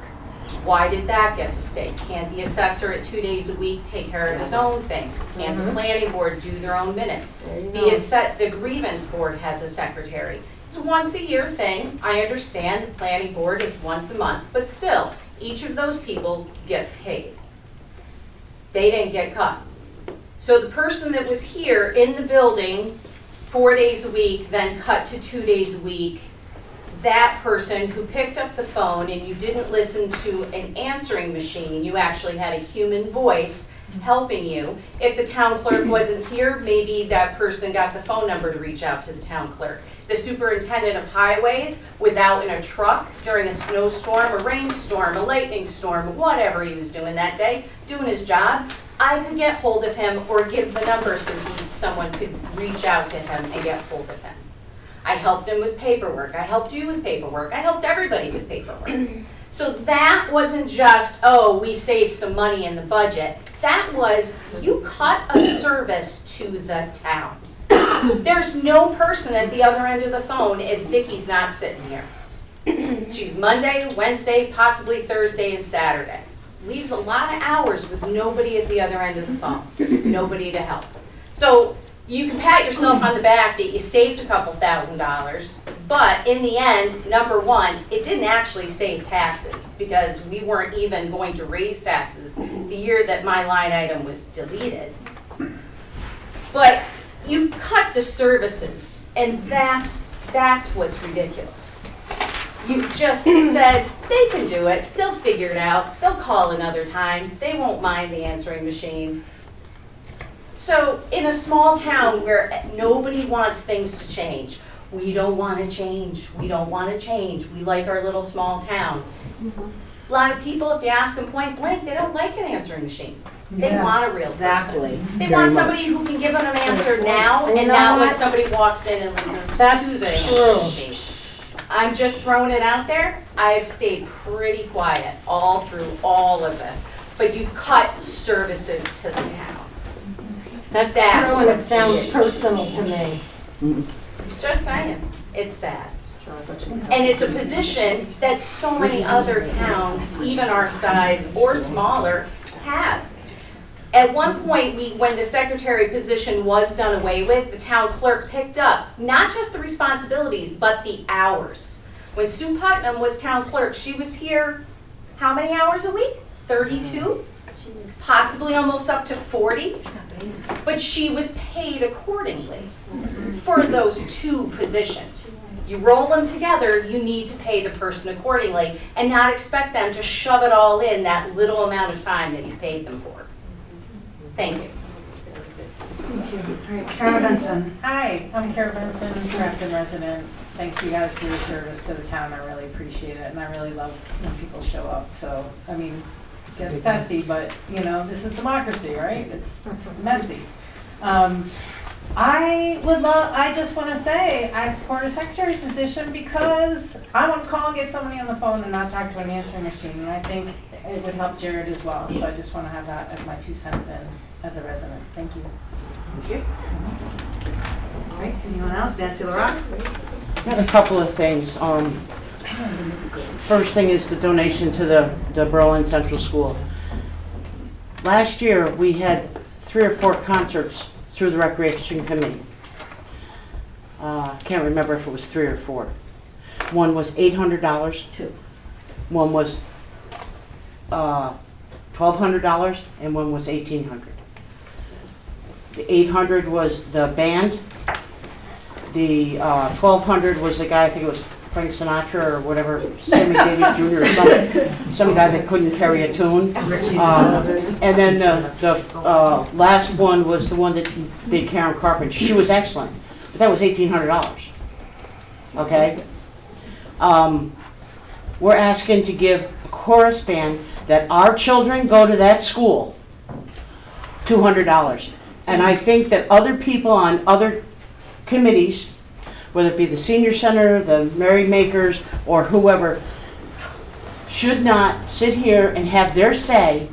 Why did that get to stay? Can't the assessor at 2 days a week take care of his own things? Can't the planning board do their own minutes? The grievance board has a secretary. It's a once a year thing. I understand the planning board is once a month, but still, each of those people get paid. They didn't get cut. So the person that was here in the building 4 days a week, then cut to 2 days a week, that person who picked up the phone and you didn't listen to an answering machine, you actually had a human voice helping you. If the town clerk wasn't here, maybe that person got the phone number to reach out to the town clerk. The superintendent of highways was out in a truck during a snowstorm, a rainstorm, a lightning storm, whatever he was doing that day, doing his job. I could get hold of him or give the number so someone could reach out to him and get hold of him. I helped him with paperwork. I helped you with paperwork. I helped everybody with paperwork. So that wasn't just, oh, we saved some money in the budget. That was, you cut a service to the town. There's no person at the other end of the phone if Vicky's not sitting here. She's Monday, Wednesday, possibly Thursday and Saturday. Leaves a lot of hours with nobody at the other end of the phone, nobody to help. So you can pat yourself on the back that you saved a couple $1,000s, but in the end, number one, it didn't actually save taxes because we weren't even going to raise taxes the year that my line item was deleted. But you cut the services, and that's what's ridiculous. You just said, they can do it, they'll figure it out, they'll call another time, they won't mind the answering machine. So in a small town where nobody wants things to change, we don't want to change, we don't want to change, we like our little small town. A lot of people, if you ask them point blank, they don't like an answering machine. They want a real person.
Exactly.
They want somebody who can give them an answer now, and not when somebody walks in and listens to the answering machine.
I'm just throwing it out there. I've stayed pretty quiet all through all of this. But you cut services to the town.
That's
That's
true, and it
what's
sounds
the
personal to me.
Just saying, it's sad. And it's a position that so many other towns, even our size or smaller, have. At one point, when the secretary position was done away with, the town clerk picked up not just the responsibilities, but the hours. When Sue Putnam was town clerk, she was here how many hours a week? 32? Possibly almost up to 40? But she was paid accordingly for those two positions. You roll them together, you need to pay the person accordingly and not expect them to shove it all in that little amount of time that you've paid them for. Thank you.
Thank you. All right, Kara Benson.
Hi, I'm Kara Benson, Grafton resident. Thanks you guys for your service to the town. I really appreciate it, and I really love when people show up. So, I mean, it's testy, but you know, this is democracy, right? It's messy. I just want to say I support a secretary's position because I want to call and get somebody on the phone and not talk to an answering machine, and I think it would help Jared as well. So I just want to have that as my 2 cents in as a resident. Thank you.
Thank you. All right, anyone else? Nancy LaRock?
I have a couple of things. First thing is the donation to the Berlin Central School. Last year, we had 3 or 4 concerts through the Recreation Committee. Can't remember if it was 3 or 4. One was $800. One was $1,200, and one was $1,800. The $800 was the band. The $1,200 was the guy, I think it was Frank Sinatra or whatever, Sammy Davis Jr. or some guy that couldn't carry a tune. And then the last one was the one that did Karen Carpenter. She was excellent, but that was $1,800. Okay? We're asking to give a chorus band that our children go to that school $200. And I think that other people on other committees, whether it be the senior center, the Merrymakers, or whoever, should not sit here and have their say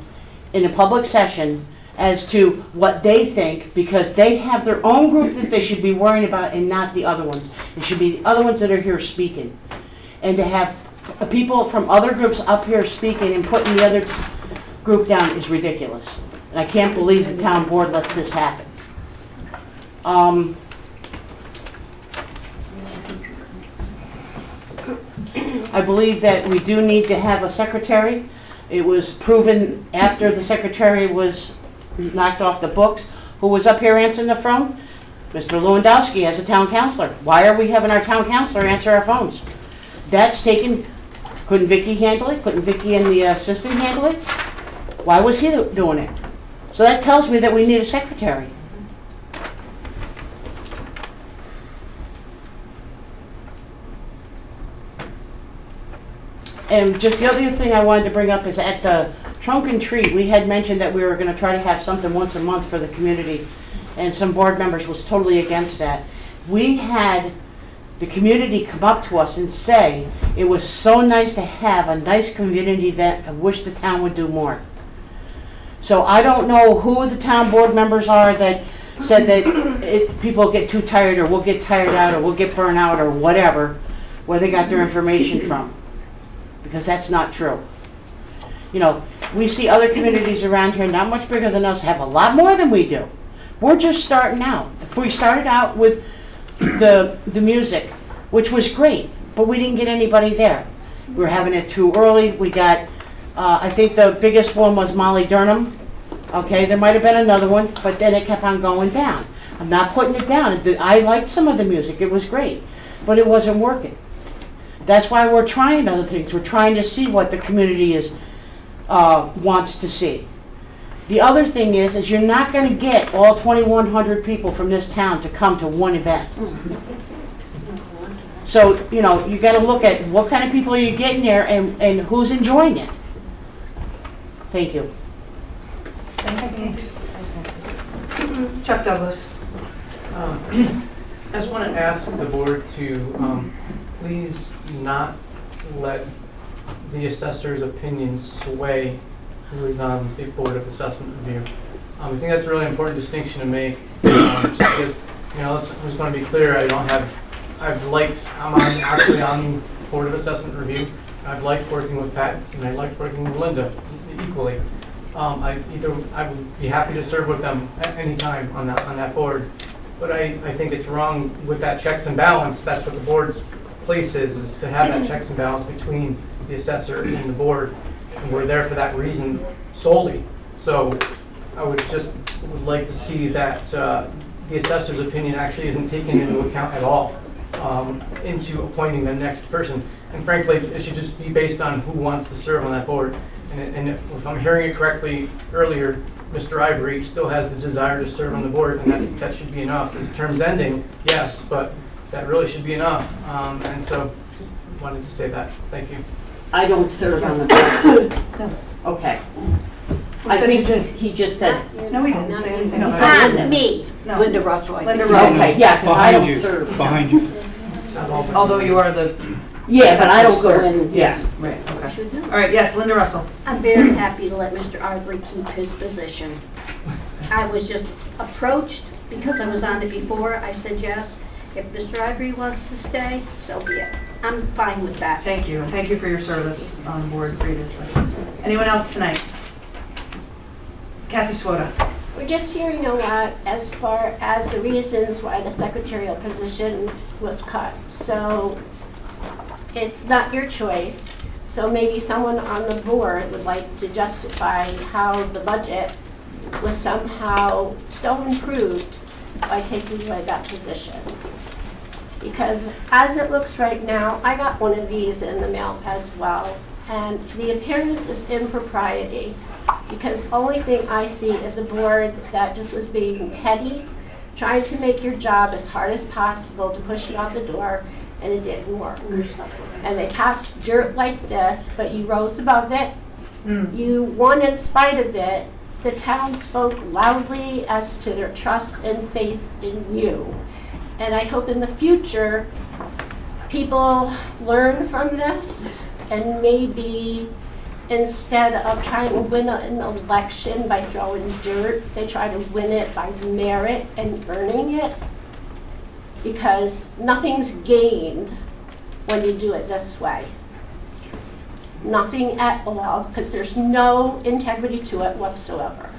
in a public session as to what they think, because they have their own group that they should be worrying about and not the other ones. It should be the other ones that are here speaking. And to have people from other groups up here speaking and putting the other group down is ridiculous. And I can't believe the town board lets this happen. I believe that we do need to have a secretary. It was proven after the secretary was knocked off the books. Who was up here answering the phone? Mr. Lewandowski as a town councilor. Why are we having our town councilor answer our phones? That's taken, couldn't Vicki handle it? Couldn't Vicki and the assistant handle it? Why was he doing it? So that tells me that we need a secretary. And just the other thing I wanted to bring up is at the Trunk and Treat, we had mentioned that we were going to try to have something once a month for the community, and some board members was totally against that. We had the community come up to us and say it was so nice to have a nice community event. I wish the town would do more. So I don't know who the town board members are that said that people get too tired, or we'll get tired out, or we'll get burnt out, or whatever, where they got their information from. Because that's not true. You know, we see other communities around here not much bigger than us have a lot more than we do. We're just starting out. If we started out with the music, which was great, but we didn't get anybody there. We were having it too early. We got, I think the biggest one was Molly Durham. Okay, there might have been another one, but then it kept on going down. I'm not putting it down. I liked some of the music. It was great, but it wasn't working. That's why we're trying other things. We're trying to see what the community wants to see. The other thing is you're not going to get all 2,100 people from this town to come to one event. So, you know, you got to look at what kind of people are you getting there and who's enjoying it. Thank you.
Thanks. Chuck Douglas.
I just want to ask the board to please not let the assessor's opinion sway who is on the Board of Assessment Review. I think that's a really important distinction to make, just because, I just want to be clear, I'm actually on Board of Assessment Review. I've liked working with Pat, and I liked working with Linda equally. I would be happy to serve with them at any time on that board, but I think it's wrong with that checks and balance. That's what the board's place is to have that checks and balance between the assessor and the board, and we're there for that reason solely. So I would like to see that the assessor's opinion actually isn't taken into account at all into appointing the next person. And frankly, it should just be based on who wants to serve on that board. And if I'm hearing it correctly earlier, Mr. Ivory still has the desire to serve on the board, and that should be enough. His term's ending, yes, but that really should be enough. And so just wanted to say that. Thank you.
I don't serve on the board. Okay. I think he just said.
No, he didn't say anything.
No,
about it.
Not me.
No.
Linda Russell.
Linda Russell.
Okay, yeah, because I don't
Behind you,
serve.
behind you.
Although you are the.
Yeah, but I don't go
assessor's
in,
clerk.
yeah.
Right, okay.
Should know.
All right, yes, Linda Russell.
I'm very happy to let Mr. Ivory keep his position. I was just approached because I was on it before. I said yes. If Mr. Ivory wants to stay, so be it. I'm fine with that.
Thank you, and thank you for your service on the board previously. Anyone else tonight? Kathy Swoda.
We're just hearing a lot as far as the reasons why the secretarial position was cut. So it's not your choice. So maybe someone on the board would like to justify how the budget was somehow so improved by taking away that position. Because as it looks right now, I got one of these in the mail as well. And the appearance of impropriety, because the only thing I see is a board that just was being petty, trying to make your job as hard as possible to push you out the door, and it didn't work. And they passed dirt like this, but you rose above it. You won in spite of it. The town spoke loudly as to their trust and faith in you. And I hope in the future, people learn from this, and maybe instead of trying to win an election by throwing dirt, they try to win it by merit and earning it. Because nothing's gained when you do it this way. Nothing at all, because there's no integrity to it whatsoever.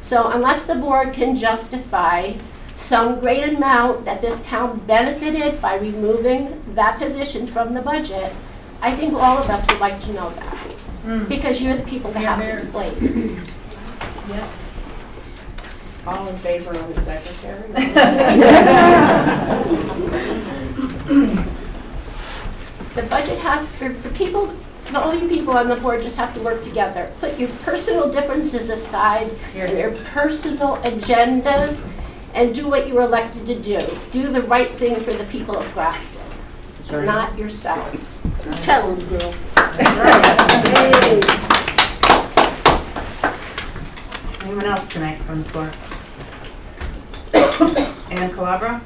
So unless the board can justify some great amount that this town benefited by removing that position from the budget, I think all of us would like to know that. Because you're the people that have to explain.
Yeah. All in favor of the secretary?
The budget has, the people, the only people on the board just have to work together. Put your personal differences aside, and your personal agendas, and do what you were elected to do. Do the right thing for the people of Grafton, not yourselves.
Tell them, girl.
Anyone else tonight from the floor? Ann Calabra?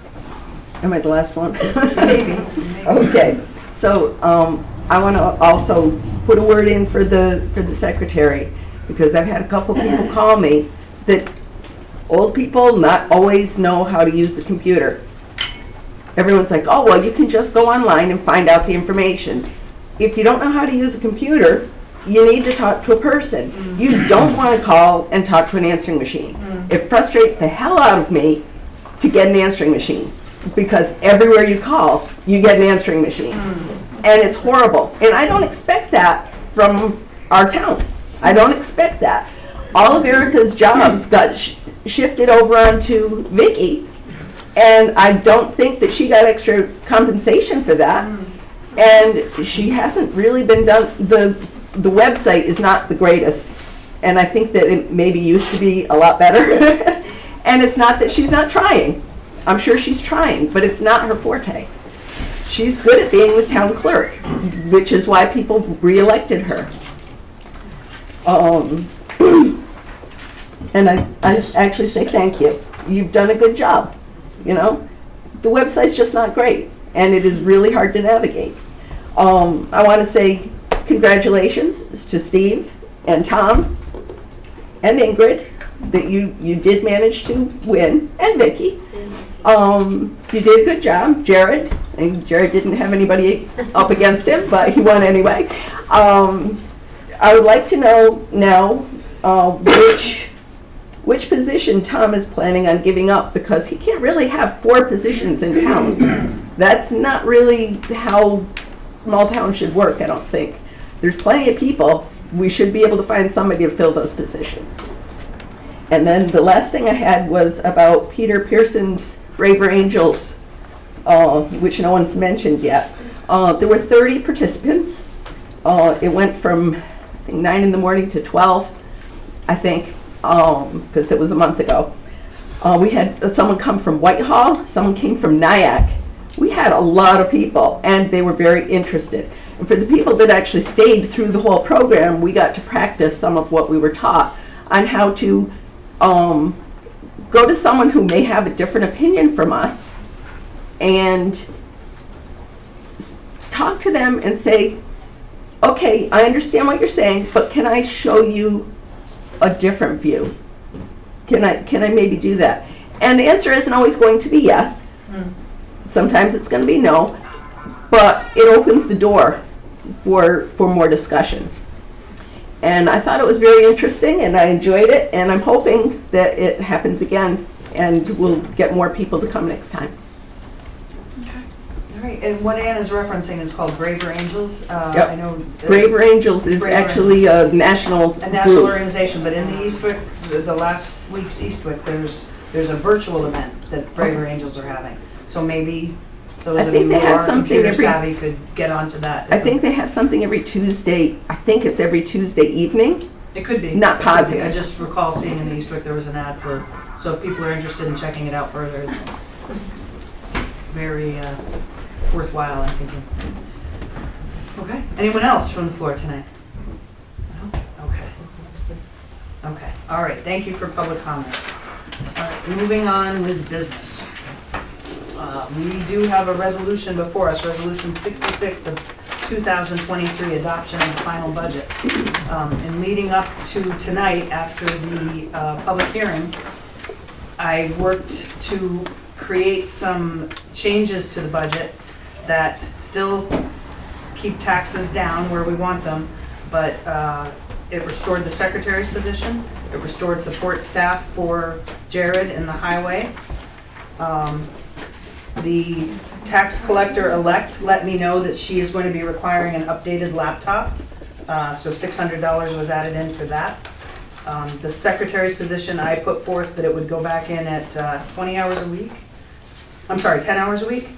Am I the last one?
Maybe.
Okay, so I want to also put a word in for the secretary, because I've had a couple people call me that old people not always know how to use the computer. Everyone's like, oh, well, you can just go online and find out the information. If you don't know how to use a computer, you need to talk to a person. You don't want to call and talk to an answering machine. It frustrates the hell out of me to get an answering machine, because everywhere you call, you get an answering machine. And it's horrible. And I don't expect that from our town. I don't expect that. All of Erica's jobs got shifted over onto Vicky, and I don't think that she got extra compensation for that. And she hasn't really been done, the website is not the greatest, and I think that it maybe used to be a lot better. And it's not that she's not trying. I'm sure she's trying, but it's not her forte. She's good at being the town clerk, which is why people re-elected her. And I actually say thank you. You've done a good job, you know? The website's just not great, and it is really hard to navigate. I want to say congratulations to Steve and Tom and Ingrid that you did manage to win, and Vicky. You did a good job. Jared, and Jared didn't have anybody up against him, but he won anyway. I would like to know now which position Tom is planning on giving up, because he can't really have 4 positions in town. That's not really how small towns should work, I don't think. There's plenty of people. We should be able to find somebody to fill those positions. And then the last thing I had was about Peter Pearson's Braver Angels, which no one's mentioned yet. There were 30 participants. It went from, I think, 9 in the morning to 12, I think, because it was a month ago. We had someone come from Whitehall, someone came from Nyack. We had a lot of people, and they were very interested. And for the people that actually stayed through the whole program, we got to practice some of what we were taught on how to go to someone who may have a different opinion from us and talk to them and say, okay, I understand what you're saying, but can I show you a different view? Can I maybe do that? And the answer isn't always going to be yes. Sometimes it's going to be no, but it opens the door for more discussion. And I thought it was very interesting, and I enjoyed it, and I'm hoping that it happens again, and we'll get more people to come next time.
All right, and what Ann is referencing is called Braver Angels.
Yep.
I know
Braver Angels is
Braver
actually a national group.
organization, but in the Eastwick, the last week's Eastwick, there's a virtual event that Braver Angels are having. So maybe those of you who are computer savvy could get onto that.
I think they have something every Tuesday. I think it's every Tuesday evening.
It could be.
Not positive.
I just recall seeing in the Eastwick there was an ad for, so if people are interested in checking it out further, it's very worthwhile, I'm thinking. Okay, anyone else from the floor tonight? No? Okay. Okay, all right, thank you for public comment. All right, moving on with business. We do have a resolution before us, Resolution 66 of 2023, adoption of the final budget. And leading up to tonight, after the public hearing, I worked to create some changes to the budget that still keep taxes down where we want them, but it restored the secretary's position, it restored support staff for Jared in the highway. The tax collector-elect let me know that she is going to be requiring an updated laptop, so $600 was added in for that. The secretary's position, I put forth that it would go back in at 20 hours a week. I'm sorry, 10 hours a week,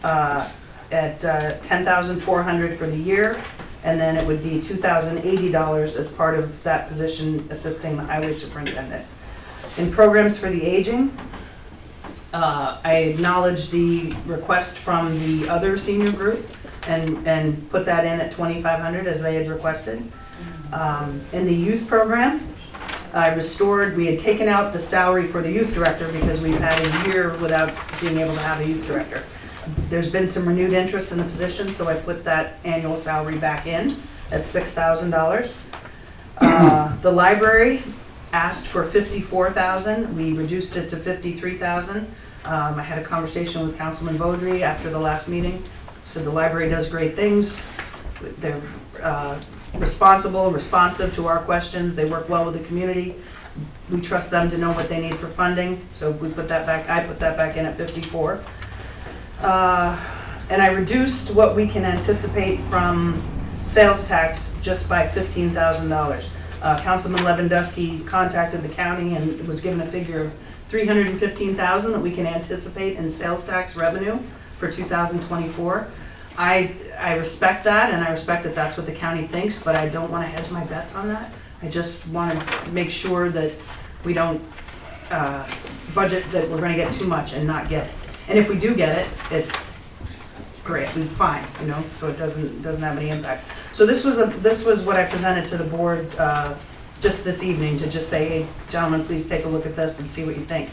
at $10,400 for the year, and then it would be $2,080 as part of that position assisting the highway superintendent. In programs for the aging, I acknowledged the request from the other senior group and put that in at $2,500 as they had requested. In the youth program, we had taken out the salary for the youth director because we've had a year without being able to have a youth director. There's been some renewed interest in the position, so I put that annual salary back in at $6,000. The library asked for $54,000. We reduced it to $53,000. I had a conversation with Councilman Beaudry after the last meeting. Said the library does great things. They're responsive to our questions. They work well with the community. We trust them to know what they need for funding. So we put that back. I put that back in at 54. And I reduced what we can anticipate from sales tax just by $15,000. Councilman Lewandowski contacted the county and was given a figure of $315,000 that we can anticipate in sales tax revenue for 2024. I respect that, and I respect that that's what the county thinks, but I don't want to hedge my bets on that. I just want to make sure that we don't budget that we're going to get too much and not get it. And if we do get it, it's great, we're fine, you know, so it doesn't have any impact. So this was what I presented to the board just this evening, to just say, hey, gentlemen, please take a look at this and see what you think.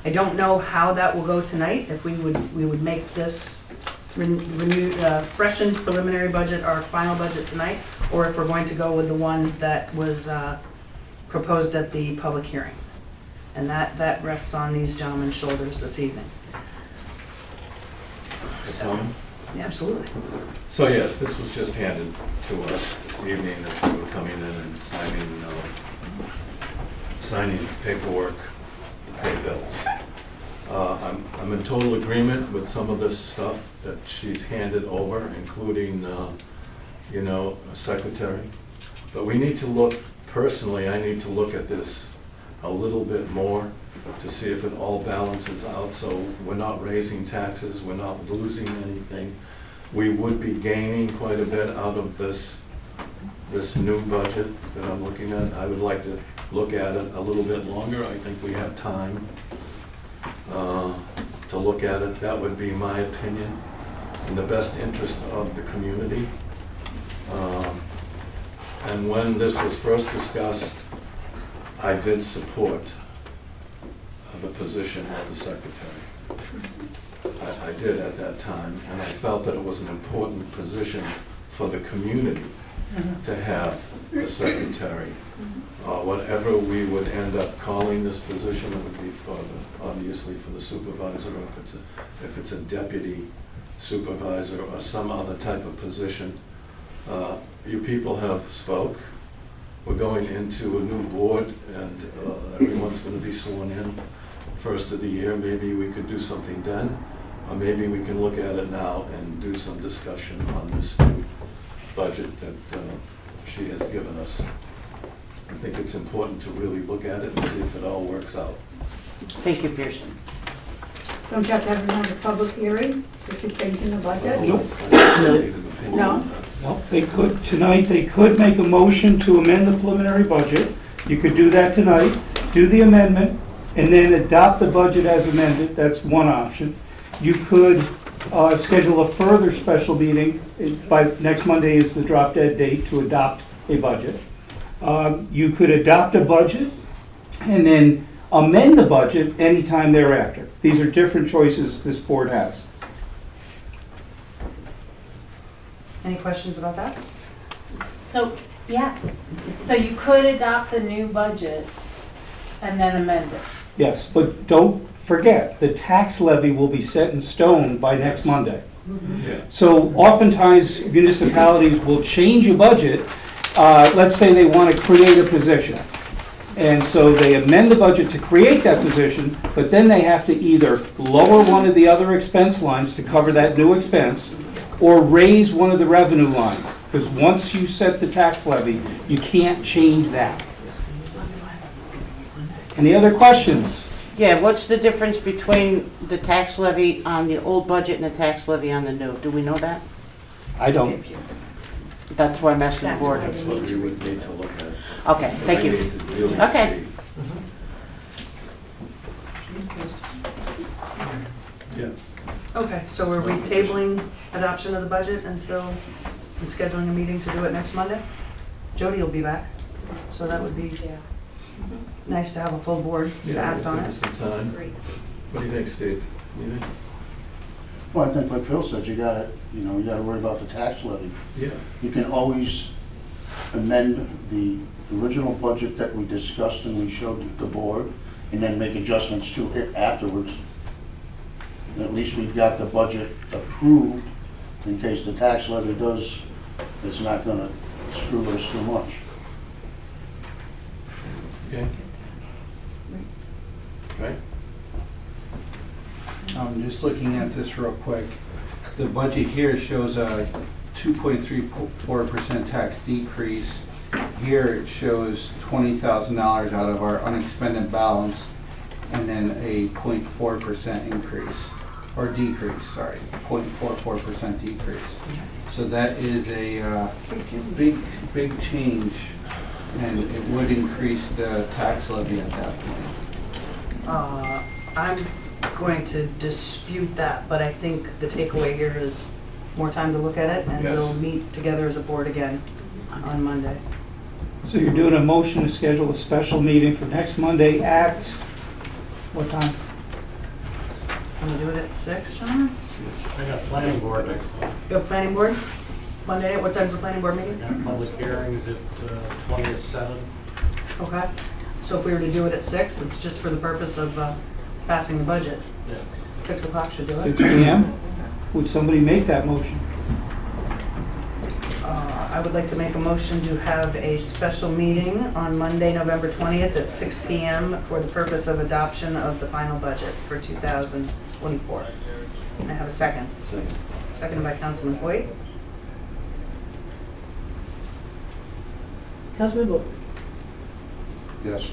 I don't know how that will go tonight, if we would make this freshened preliminary budget, our final budget tonight, or if we're going to go with the one that was proposed at the public hearing. And that rests on these gentlemen's shoulders this evening. So, yeah, absolutely.
So yes, this was just handed to us this evening as we were coming in and signing paperwork to pay bills. I'm in total agreement with some of this stuff that she's handed over, including, you know, a secretary. But we need to look, personally, I need to look at this a little bit more to see if it all balances out, so we're not raising taxes, we're not losing anything. We would be gaining quite a bit out of this new budget that I'm looking at. I would like to look at it a little bit longer. I think we have time to look at it. That would be my opinion, in the best interest of the community. And when this was first discussed, I did support the position of the secretary. I did at that time, and I felt that it was an important position for the community to have the secretary. Whatever we would end up calling this position, it would be for obviously for the supervisor, if it's a deputy supervisor or some other type of position. You people have spoke. We're going into a new board, and everyone's going to be sworn in first of the year. Maybe we could do something then, or maybe we can look at it now and do some discussion on this new budget that she has given us. I think it's important to really look at it and see if it all works out.
Thank you, Pearson.
Don't you have to have another public hearing if you're changing the budget?
Nope.
No?
Well, they could, tonight, they could make a motion to amend the preliminary budget. You could do that tonight, do the amendment, and then adopt the budget as amended. That's one option. You could schedule a further special meeting. By next Monday is the drop dead date to adopt a budget. You could adopt a budget and then amend the budget anytime thereafter. These are different choices this board has.
Any questions about that?
So, yeah, so you could adopt the new budget and then amend it.
Yes, but don't forget, the tax levy will be set in stone by next Monday.
Yeah.
So oftentimes municipalities will change a budget. Let's say they want to create a position. And so they amend the budget to create that position, but then they have to either lower one of the other expense lines to cover that new expense, or raise one of the revenue lines. Because once you set the tax levy, you can't change that. Any other questions?
Yeah, what's the difference between the tax levy on the old budget and the tax levy on the new? Do we know that?
I don't.
That's why I'm asking the board.
That's what we would need to look at.
Okay, thank you.
I need to really
Okay.
see. Yeah.
Okay, so are we tabling adoption of the budget until, and scheduling a meeting to do it next Monday? Jody will be back, so that would be nice to have a full board to
Yeah,
act on
give
it.
us some time. What do you think, Steve? Anything?
Well, I think like Phil said, you gotta worry about the tax levy.
Yeah.
You can always amend the original budget that we discussed and we showed the board, and then make adjustments to it afterwards. At least we've got the budget approved in case the tax levy does, it's not gonna screw us too much.
Okay. Right?
I'm just looking at this real quick. The budget here shows a 2.34% tax decrease. Here it shows $20,000 out of our unexpended balance, and then a 0.4% increase, or decrease, sorry, 0.44% decrease. So that is a big change, and it would increase the tax levy at that point.
I'm going to dispute that, but I think the takeaway here is more time to look at it, and
Yes.
we'll meet together as a board again on Monday.
So you're doing a motion to schedule a special meeting for next Monday at what time?
Can we do it at 6, John?
I got planning board next month.
You have planning board? Monday, what time's the planning board
I
meeting?
got public hearings at 20 to 7.
Okay. So if we were to do it at 6, it's just for the purpose of passing the budget.
Yeah.
6 o'clock should do it.
6 p.m.? Would somebody make that motion?
I would like to make a motion to have a special meeting on Monday, November 20th at 6 p.m. for the purpose of adoption of the final budget for 2024. May I have a second?
Second.
Seconded by Councilman Hoyt.
Councilman Bowe.
Yes.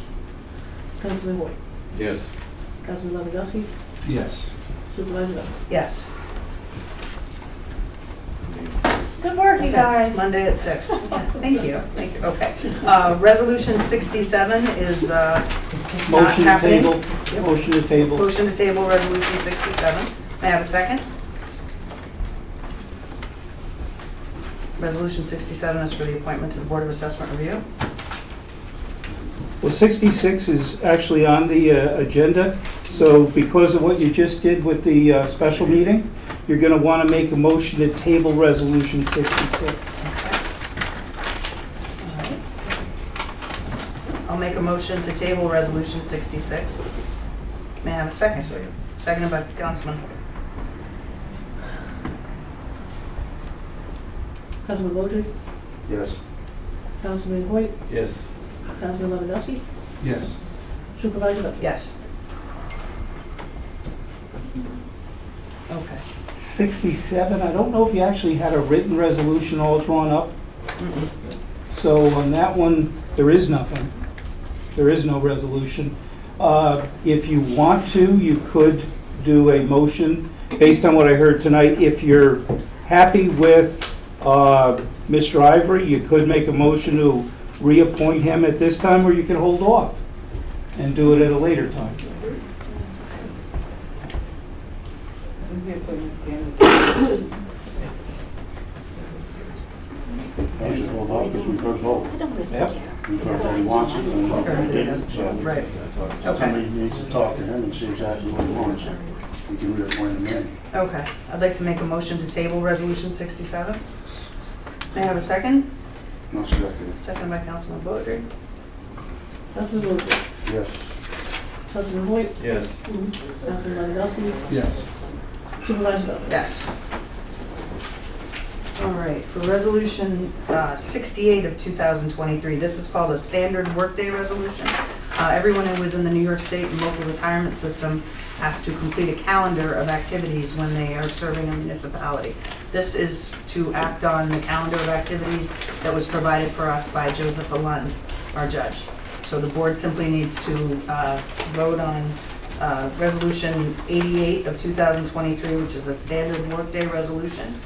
Councilman Hoyt.
Yes.
Councilman Lewandowski.
Yes.
Supervisor Dunn.
Yes.
Good work, you guys.
Monday at 6. Yes, thank you. Thank you. Okay. Resolution 67 is not
Motion to
happening.
table.
Yep.
Motion to table.
Motion to table Resolution 67. May I have a second? Resolution 67 is for the appointment to the Board of Assessment Review.
Well, 66 is actually on the agenda, so because of what you just did with the special meeting, you're going to want to make a motion to table Resolution 66.
I'll make a motion to table Resolution 66. May I have a second? Seconded by Councilman.
Councilman Bowdre.
Yes.
Councilman Hoyt.
Yes.
Councilman Lewandowski.
Yes.
Supervisor Dunn.
Yes. Okay.
67, I don't know if you actually had a written resolution all drawn up. So on that one, there is nothing. There is no resolution. If you want to, you could do a motion based on what I heard tonight. If you're happy with Mr. Ivory, you could make a motion to reappoint him at this time, or you can hold off and do it at a later time.
I should hold off because we've heard both.
Yep.
We've heard that he wants it and we've heard he didn't, so.
Right.
Somebody needs to talk to him and see exactly what he wants. We can reappoint him in.
Okay. I'd like to make a motion to table Resolution 67. May I have a second?
No second.
Seconded by Councilman Bowdre.
Councilman Bowdre.
Yes.
Councilman Hoyt.
Yes.
Councilman Lewandowski.
Yes.
Supervisor Dunn.
Yes. All right, for Resolution 68 of 2023, this is called a Standard Workday Resolution. Everyone who is in the New York State and local retirement system has to complete a calendar of activities when they are serving a municipality. This is to act on the calendar of activities that was provided for us by Joseph Lund, our judge. So the board simply needs to vote on Resolution 88 of 2023, which is a Standard Workday Resolution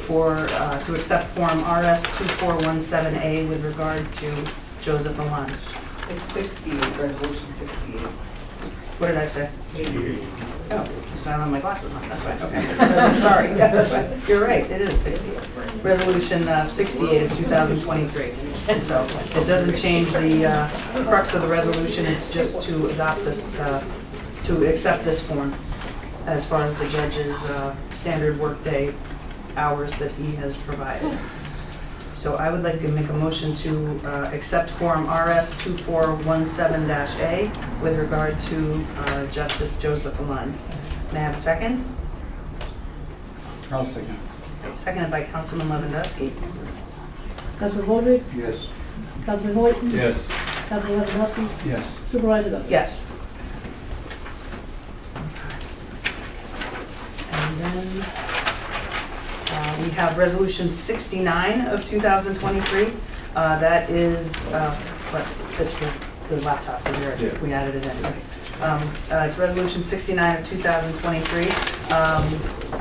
to accept Form RS 2417A with regard to Joseph Lund.
It's 68, Resolution 68.
What did I say?
88.
Oh, because I don't have my glasses on, that's right, okay. Sorry, yeah, that's right. You're right, it is 68. Resolution 68 of 2023. So it doesn't change the crux of the resolution, it's just to adopt this, to accept this form as far as the judge's standard workday hours that he has provided. So I would like to make a motion to accept Form RS 2417-A with regard to Justice Joseph Lund. May I have a second?
I'll second.
Seconded by Councilman Lewandowski.
Councilman Bowdre.
Yes.
Councilman Hoyt.
Yes.
Councilman Lewandowski.
Yes.
Supervisor Dunn.
Yes. And then we have Resolution 69 of 2023. That is, that's for the laptop, we added it in. It's Resolution 69 of 2023,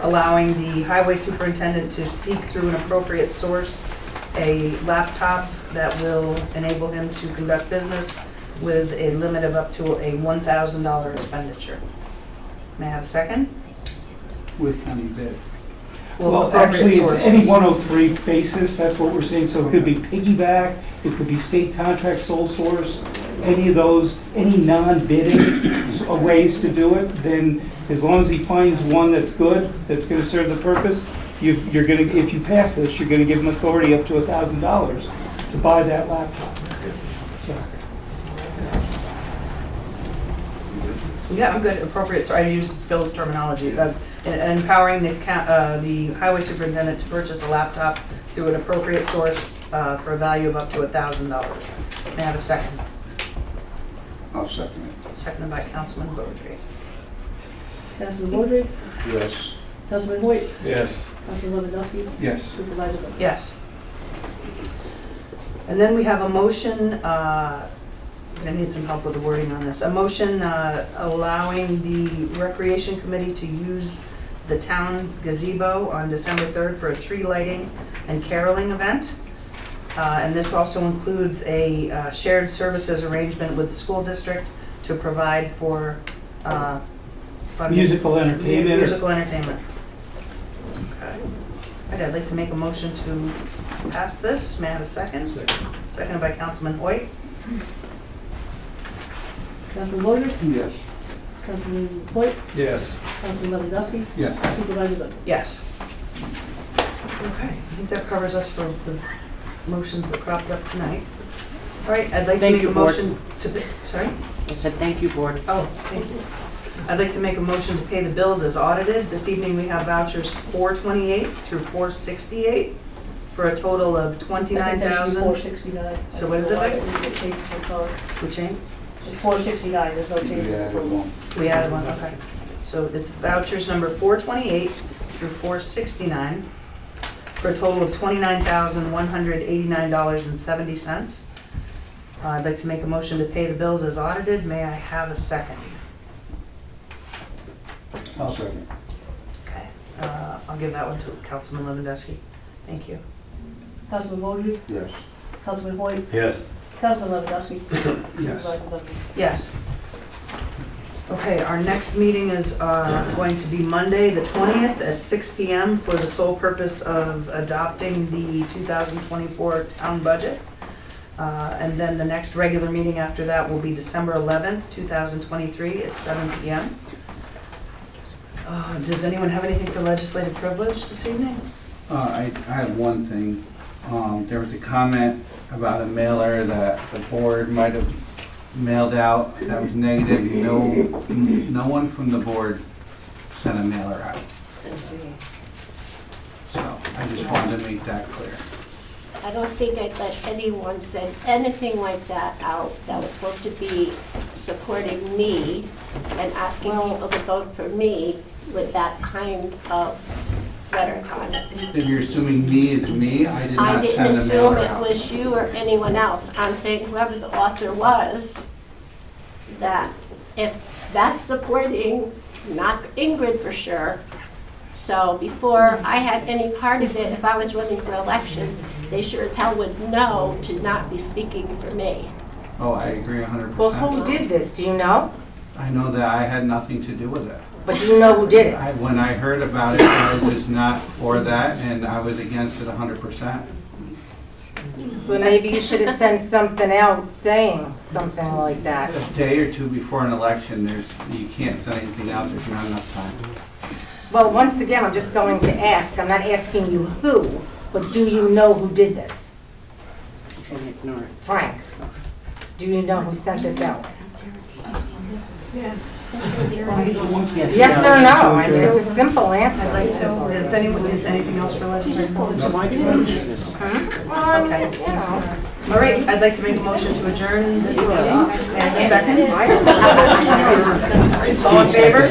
allowing the highway superintendent to seek through an appropriate source a laptop that will enable him to conduct business with a limit of up to a $1,000 expenditure. May I have a second?
With county bid.
Well, actually, it's any 103 basis, that's what we're saying, so it could be piggyback, it could be state contract sole source, any of those, any non-bidding ways to do it, then as long as he finds one that's good, that's gonna serve the purpose, you're gonna, if you pass this, you're gonna give him authority up to $1,000 to buy that laptop. So,
Yeah, I'm good, appropriate, so I use Bill's terminology, empowering the highway superintendent to purchase a laptop through an appropriate source for a value of up to $1,000. May I have a second?
I'll second it.
Seconded by Councilman Bowdre.
Councilman Bowdre,
Yes.
Councilman Hoyt,
Yes.
Councilman Lewandowski,
Yes.
Supervisor Wilt.
Yes. And then we have a motion, I need some help with the wording on this. A motion allowing the Recreation Committee to use the town gazebo on December 3rd for a tree lighting and caroling event. And this also includes a shared services arrangement with the school district to provide for funding.
Musical entertainment.
Musical entertainment. Okay. All right, I'd like to make a motion to pass this. May I have a second?
Second.
Seconded by Councilman Hoyt.
Councilman Bowdre,
Yes.
Councilman Hoyt,
Yes.
Councilman Lewandowski,
Yes.
Supervisor Wilt.
Yes. Okay, I think that covers us for the motions that cropped up tonight. All right, I'd like to
Thank
make
you,
a
Board.
motion to, sorry?
I said, thank you, Board.
Oh, thank you. I'd like to make a motion to pay the bills as audited. This evening, we have vouchers 428 through 468 for a total of 29,000.
469.
So what is it, Vic? Who changed?
It's 469, there's no change.
Yeah, I won't.
We added one, okay. So it's vouchers number 428 through 469 for a total of $29,189.70. I'd like to make a motion to pay the bills as audited. May I have a second?
I'll second.
Okay, I'll give that one to Councilman Lewandowski. Thank you.
Councilman Bowdre,
Yes.
Councilman Hoyt,
Yes.
Councilman Lewandowski.
Yes.
Supervisor Wilt.
Yes. Okay, our next meeting is going to be Monday, the 20th at 6 PM for the sole purpose of adopting the 2024 town budget. And then the next regular meeting after that will be December 11th, 2023 at 7 PM. Does anyone have anything for legislative privilege this evening?
I have one thing. There was a comment about a mailer that the board might have mailed out that was negative. No one from the board sent a mailer out. So I just wanted to make that clear.
I don't think that anyone said anything like that out that was supposed to be supporting me and asking people to vote for me with that kind of rhetoric on it.
If you're assuming me is me, I did
I
not
didn't
send a
assume
mailer
it
out.
was you or anyone else. I'm saying whoever the author was, that if that's supporting, not Ingrid for sure. So before I had any part of it, if I was running for election, they sure as hell would know to not be speaking for me.
Oh, I agree 100%.
Well, who did this? Do you know?
I know that I had nothing to do with it.
But do you know who did it?
When I heard about it, I was not for that, and I was against it 100%.
Well, maybe you should have sent something out saying something like that.
A day or two before an election, you can't send anything out, there's not enough time.
Well, once again, I'm just going to ask, I'm not asking you who, but do you know who did this?
Ignore it.
Frank, do you know who sent this out? Yes or no? I mean, it's a simple answer.
I'd like to, if anyone has anything else for legislative privilege?
Okay. You know.
All right, I'd like to make a motion to adjourn this meeting. And a second. All in favor?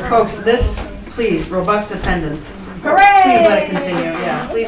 Folks, this, please, robust attendance.
Hooray!
Please let it continue, yeah, please